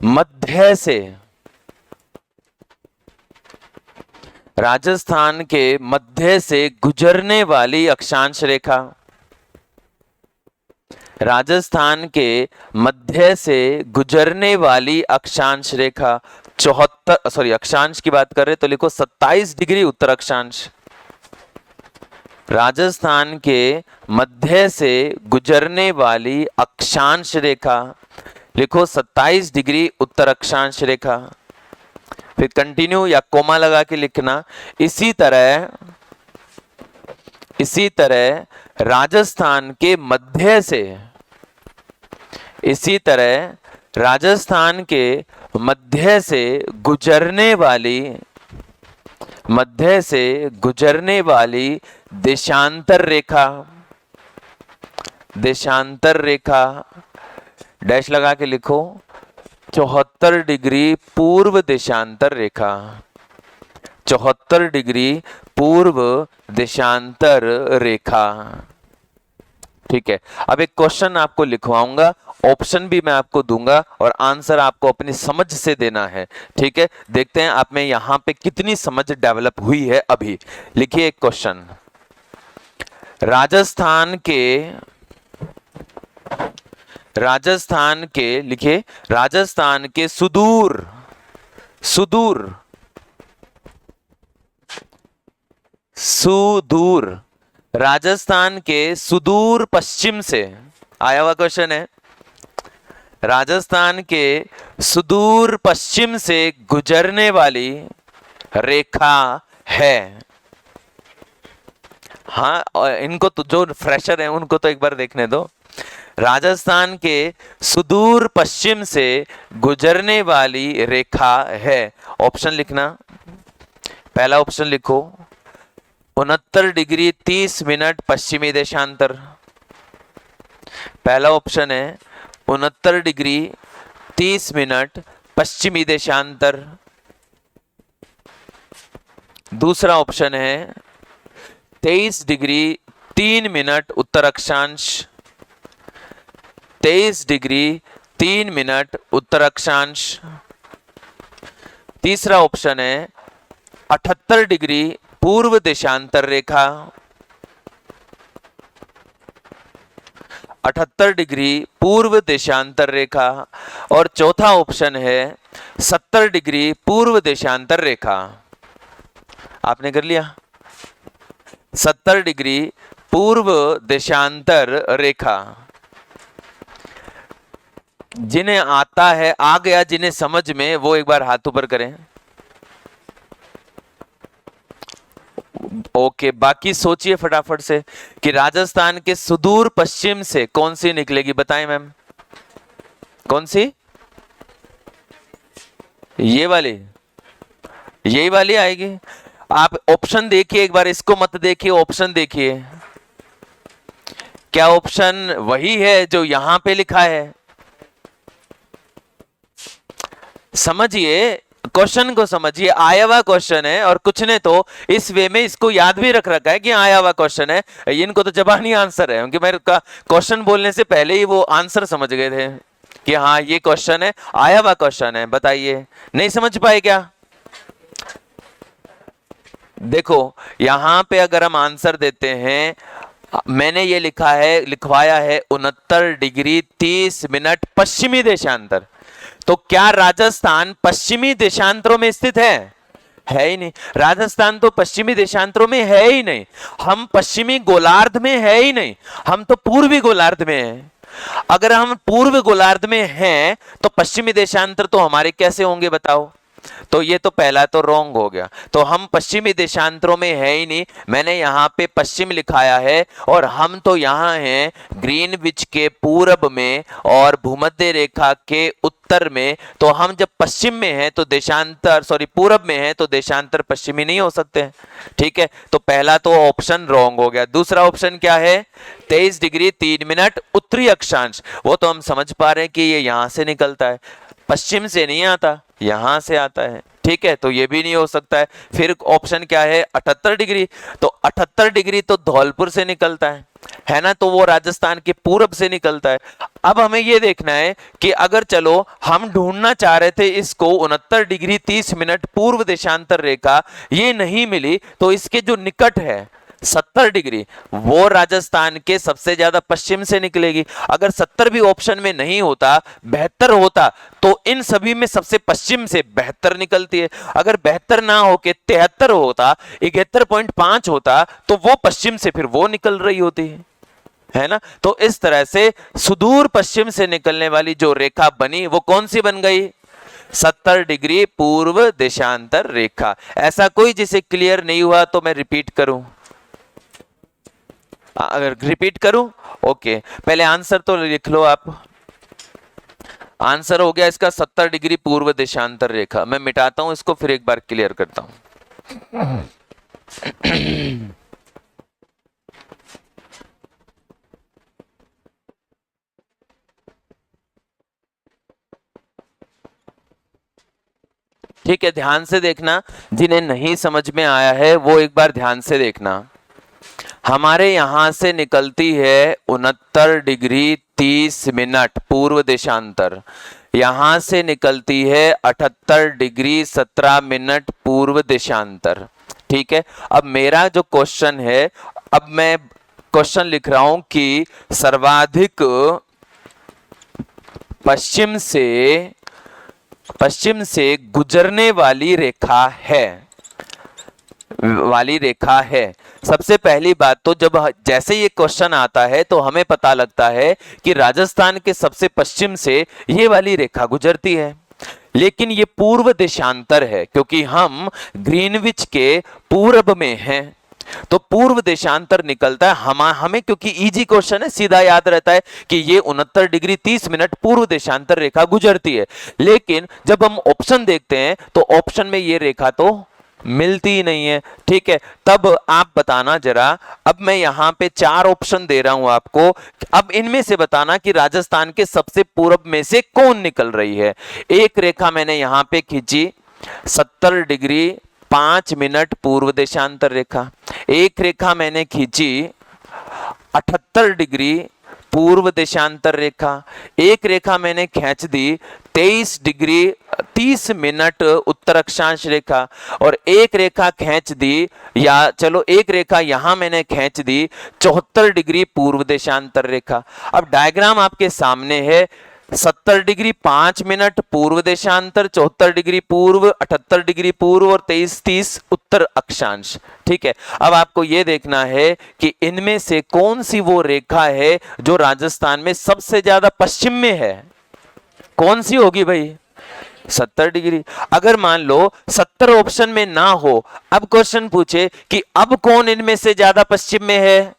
मध्य से, राजस्थान के मध्य से गुजरने वाली अक्षांश रेखा, राजस्थान के मध्य से गुजरने वाली अक्षांश रेखा 74, सॉरी अक्षांश की बात कर रहे तो लिखो 27 डिग्री उत्तर अक्षांश। राजस्थान के मध्य से गुजरने वाली अक्षांश रेखा, लिखो 27 डिग्री उत्तर अक्षांश रेखा। फिर कंटिन्यू या कोमा लगा के लिखना। इसी तरह राजस्थान के मध्य से, इसी तरह राजस्थान के मध्य से गुजरने वाली, मध्य से गुजरने वाली देशांतर रेखा, देशांतर रेखा डैश लगा के लिखो 74 डिग्री पूर्व देशांतर रेखा, 74 डिग्री पूर्व देशांतर रेखा। ठीक है, अब एक क्वेश्चन आपको लिखवाऊंगा, ऑप्शन भी मैं आपको दूंगा और आंसर आपको अपनी समझ से देना है। ठीक है, देखते हैं आप में यहां पे कितनी समझ डेवलप हुई है अभी। लिखिए एक क्वेश्चन, राजस्थान के लिखिए, राजस्थान के सुदूर सुदूर सुदूर राजस्थान के सुदूर पश्चिम से आया हुआ क्वेश्चन है। राजस्थान के सुदूर पश्चिम से गुजरने वाली रेखा है। हाँ, और इनको तो जो फ्रेशर है उनको तो एक बार देखने दो। राजस्थान के सुदूर पश्चिम से गुजरने वाली रेखा है। ऑप्शन लिखना, पहला ऑप्शन लिखो 69 डिग्री 30 मिनट पश्चिमी देशांतर। पहला ऑप्शन है 69 डिग्री 30 मिनट पश्चिमी देशांतर। दूसरा ऑप्शन है 23 डिग्री 3 मिनट उत्तर अक्षांश। 23 डिग्री 3 मिनट उत्तर अक्षांश। तीसरा ऑप्शन है 78 डिग्री पूर्व देशांतर रेखा। 78 डिग्री पूर्व देशांतर रेखा। और चौथा ऑप्शन है 70 डिग्री पूर्व देशांतर रेखा। आपने कर लिया? 70 डिग्री पूर्व देशांतर रेखा। जिन्हें आता है आ गया, जिन्हें समझ में वो एक बार हाथ ऊपर करें। ओके, बाकी सोचिए फटाफट से कि राजस्थान के सुदूर पश्चिम से कौन सी निकलेगी, बताएं मैम। कौन सी? ये वाली, यही वाली आएगी। आप ऑप्शन देखिए एक बार, इसको मत देखिए, ऑप्शन देखिए। क्या ऑप्शन वही है जो यहां पे लिखा है? समझिए, क्वेश्चन को समझिए। आया हुआ क्वेश्चन है और कुछ ने तो इस वे में इसको याद भी रख रखा है कि आया हुआ क्वेश्चन है, इनको तो जबानी आंसर है, क्योंकि मेरे का क्वेश्चन बोलने से पहले ही वो आंसर समझ गए थे कि हाँ ये क्वेश्चन है, आया हुआ क्वेश्चन है। बताइए, नहीं समझ पाए क्या? देखो यहां पे अगर हम आंसर देते हैं, मैंने ये लिखा है, लिखवाया है 69 डिग्री 30 मिनट पश्चिमी देशांतर। तो क्या राजस्थान पश्चिमी देशांतरों में स्थित है? है ही नहीं। राजस्थान तो पश्चिमी देशांतरों में है ही नहीं। हम पश्चिमी गोलार्ध में है ही नहीं, हम तो पूर्वी गोलार्ध में हैं। अगर हम पूर्व गोलार्ध में हैं तो पश्चिमी देशांतर तो हमारे कैसे होंगे बताओ? तो ये तो पहला तो रॉन्ग हो गया। तो हम पश्चिमी देशांतरों में है ही नहीं, मैंने यहाँ पे पश्चिम लिखाया है और हम तो यहाँ हैं ग्रीनविच के पूर्व में और भूमध्य रेखा के उत्तर में। तो हम जब पश्चिम में हैं तो देशांतर, सॉरी पूर्व में हैं तो देशांतर पश्चिमी नहीं हो सकते। ठीक है, तो पहला तो ऑप्शन रॉन्ग हो गया। दूसरा ऑप्शन क्या है? 23 डिग्री 3 मिनट उत्तरी अक्षांश। वो तो हम समझ पा रहे हैं कि ये यहां से निकलता है, पश्चिम से नहीं आता, यहां से आता है। ठीक है, तो ये भी नहीं हो सकता है। फिर ऑप्शन क्या है? 78 डिग्री। तो 78 डिग्री तो धौलपुर से निकलता है ना, तो वो राजस्थान के पूरब से निकलता है। अब हमें ये देखना है कि अगर चलो हम ढूंढना चाह रहे थे इसको 69 डिग्री 30 मिनट पूर्व देशांतर रेखा, ये नहीं मिली, तो इसके जो निकट है 70 डिग्री, वो राजस्थान के सबसे ज्यादा पश्चिम से निकलेगी। अगर 70 भी ऑप्शन में नहीं होता, 72 होता, तो इन सभी में सबसे पश्चिम से 72 निकलती है। अगर 72 ना होके 73 होता, 71.5 होता, तो वो पश्चिम से फिर वो निकल रही होती है ना। तो इस तरह से सुदूर पश्चिम से निकलने वाली जो रेखा बनी वो कौन सी बन गई? 70 डिग्री पूर्व देशांतर रेखा। ऐसा कोई जिसे क्लियर नहीं हुआ तो मैं रिपीट करूं? अगर रिपीट करूं? ओके, पहले आंसर तो लिख लो आप। आंसर हो गया इसका 70 डिग्री पूर्व देशांतर रेखा। मैं मिटाता हूं इसको, फिर एक बार क्लियर करता हूं। ठीक है, ध्यान से देखना, जिन्हें नहीं समझ में आया है वो एक बार ध्यान से देखना। हमारे यहां से निकलती है 69 डिग्री 30 मिनट पूर्व देशांतर, यहां से निकलती है 78 डिग्री 17 मिनट पूर्व देशांतर। ठीक है, अब मेरा जो क्वेश्चन है, अब मैं क्वेश्चन लिख रहा हूं कि सर्वाधिक पश्चिम से गुजरने वाली रेखा है। सबसे पहली बात तो जब जैसे ये क्वेश्चन आता है तो हमें पता लगता है कि राजस्थान के सबसे पश्चिम से ये वाली रेखा गुजरती है, लेकिन ये पूर्व देशांतर है क्योंकि हम ग्रीनविच के पूर्व में हैं, तो पूर्व देशांतर निकलता है हमें, क्योंकि इजी क्वेश्चन है, सीधा याद रहता है कि ये 69 डिग्री 30 मिनट पूर्व देशांतर रेखा गुजरती है। लेकिन जब हम ऑप्शन देखते हैं तो ऑप्शन में ये रेखा तो मिलती ही नहीं है। ठीक है, तब आप बताना जरा, अब मैं यहां पे 4 ऑप्शन दे रहा हूं आपको, अब इनमें से बताना कि राजस्थान के सबसे पूर्व में से कौन निकल रही है। एक रेखा मैंने यहां पे खींची 70 डिग्री 5 मिनट पूर्व देशांतर रेखा, एक रेखा मैंने खींची 78 डिग्री पूर्व देशांतर रेखा, एक रेखा मैंने खींच दी 23 डिग्री 30 मिनट उत्तर अक्षांश रेखा, और एक रेखा खींच दी, या चलो एक रेखा यहां मैंने खींच दी 74 डिग्री पूर्व देशांतर रेखा। अब डायग्राम आपके सामने है, 70 डिग्री 5 मिनट पूर्व देशांतर, 74 डिग्री पूर्व, 78 डिग्री पूर्व और 23-30 उत्तर अक्षांश। ठीक है, अब आपको यह देखना है कि इनमें से कौन सी वो रेखा है जो राजस्थान में सबसे ज्यादा पश्चिम में है। कौन सी होगी भाई? 70 डिग्री। अगर मान लो 70 ऑप्शन में ना हो, अब क्वेश्चन पूछे कि अब कौन इनमें से ज्यादा पश्चिम में है,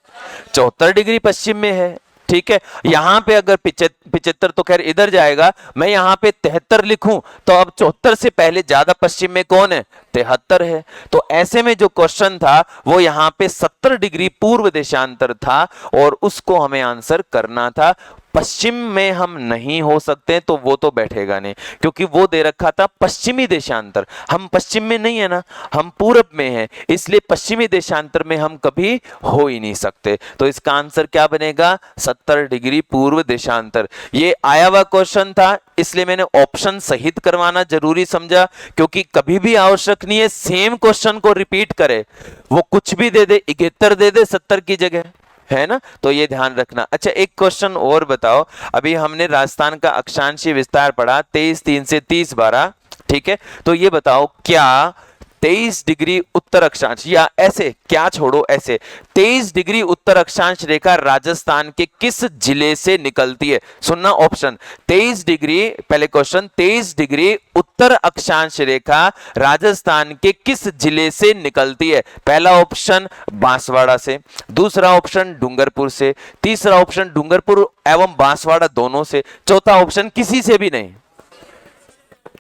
74 डिग्री पश्चिम में है। ठीक है, यहां पे अगर 75 तो खैर इधर जाएगा, मैं यहां पे 73 लिखूं तो अब 74 से पहले ज्यादा पश्चिम में कौन है? 73 है। तो ऐसे में जो क्वेश्चन था वो यहां पे 70 डिग्री पूर्व देशांतर था और उसको हमें आंसर करना था। पश्चिम में हम नहीं हो सकते तो वो तो बैठेगा नहीं, क्योंकि वो दे रखा था पश्चिमी देशांतर, हम पश्चिम में नहीं है ना, हम पूरब में हैं, इसलिए पश्चिमी देशांतर में हम कभी हो ही नहीं सकते। तो इसका आंसर क्या बनेगा? 70 डिग्री पूर्व देशांतर। ये आया हुआ क्वेश्चन था, इसलिए मैंने ऑप्शन सहित करवाना जरूरी समझा, क्योंकि कभी भी आवश्यक नहीं है सेम क्वेश्चन को रिपीट करे, वो कुछ भी दे दे, 71 दे दे 70 की जगह, है ना, तो ये ध्यान रखना। अच्छा, एक क्वेश्चन और बताओ, अभी हमने राजस्थान का अक्षांशीय विस्तार पढ़ा 23-3 से 30-12। ठीक है, तो ये बताओ क्या 23 डिग्री उत्तर अक्षांश, या ऐसे क्या छोड़ो, ऐसे 23 डिग्री उत्तर अक्षांश रेखा राजस्थान के किस जिले से निकलती है? सुनना ऑप्शन, 23 डिग्री, पहले क्वेश्चन, 23 डिग्री उत्तर अक्षांश रेखा राजस्थान के किस जिले से निकलती है? पहला ऑप्शन बांसवाड़ा से, दूसरा ऑप्शन डूंगरपुर से, तीसरा ऑप्शन डूंगरपुर एवं बांसवाड़ा दोनों से, चौथा ऑप्शन किसी से भी नहीं,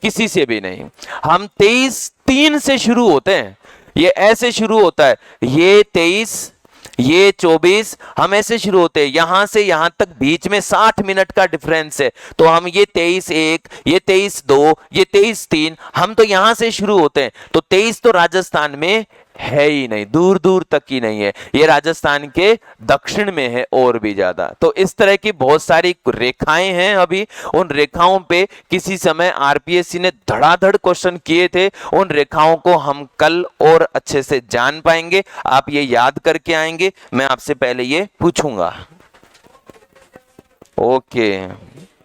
किसी से भी नहीं। हम 23-3 से शुरू होते हैं, ये ऐसे शुरू होता है, ये 23, ये 24, हम ऐसे शुरू होते हैं, यहां से यहां तक बीच में 60 मिनट का डिफरेंस है, तो हम ये 23-1, ये 23-2, ये 23-3, हम तो यहां से शुरू होते हैं। तो 23 तो राजस्थान में है ही नहीं, दूर दूर तक ही नहीं है, ये राजस्थान के दक्षिण में है और भी ज्यादा। तो इस तरह की बहुत सारी रेखाएं हैं, अभी उन रेखाओं पे किसी समय आरपीएससी ने धड़ाधड़ क्वेश्चन किए थे, उन रेखाओं को हम कल और अच्छे से जान पाएंगे। आप ये याद करके आएंगे, मैं आपसे पहले ये पूछूंगा। ओके।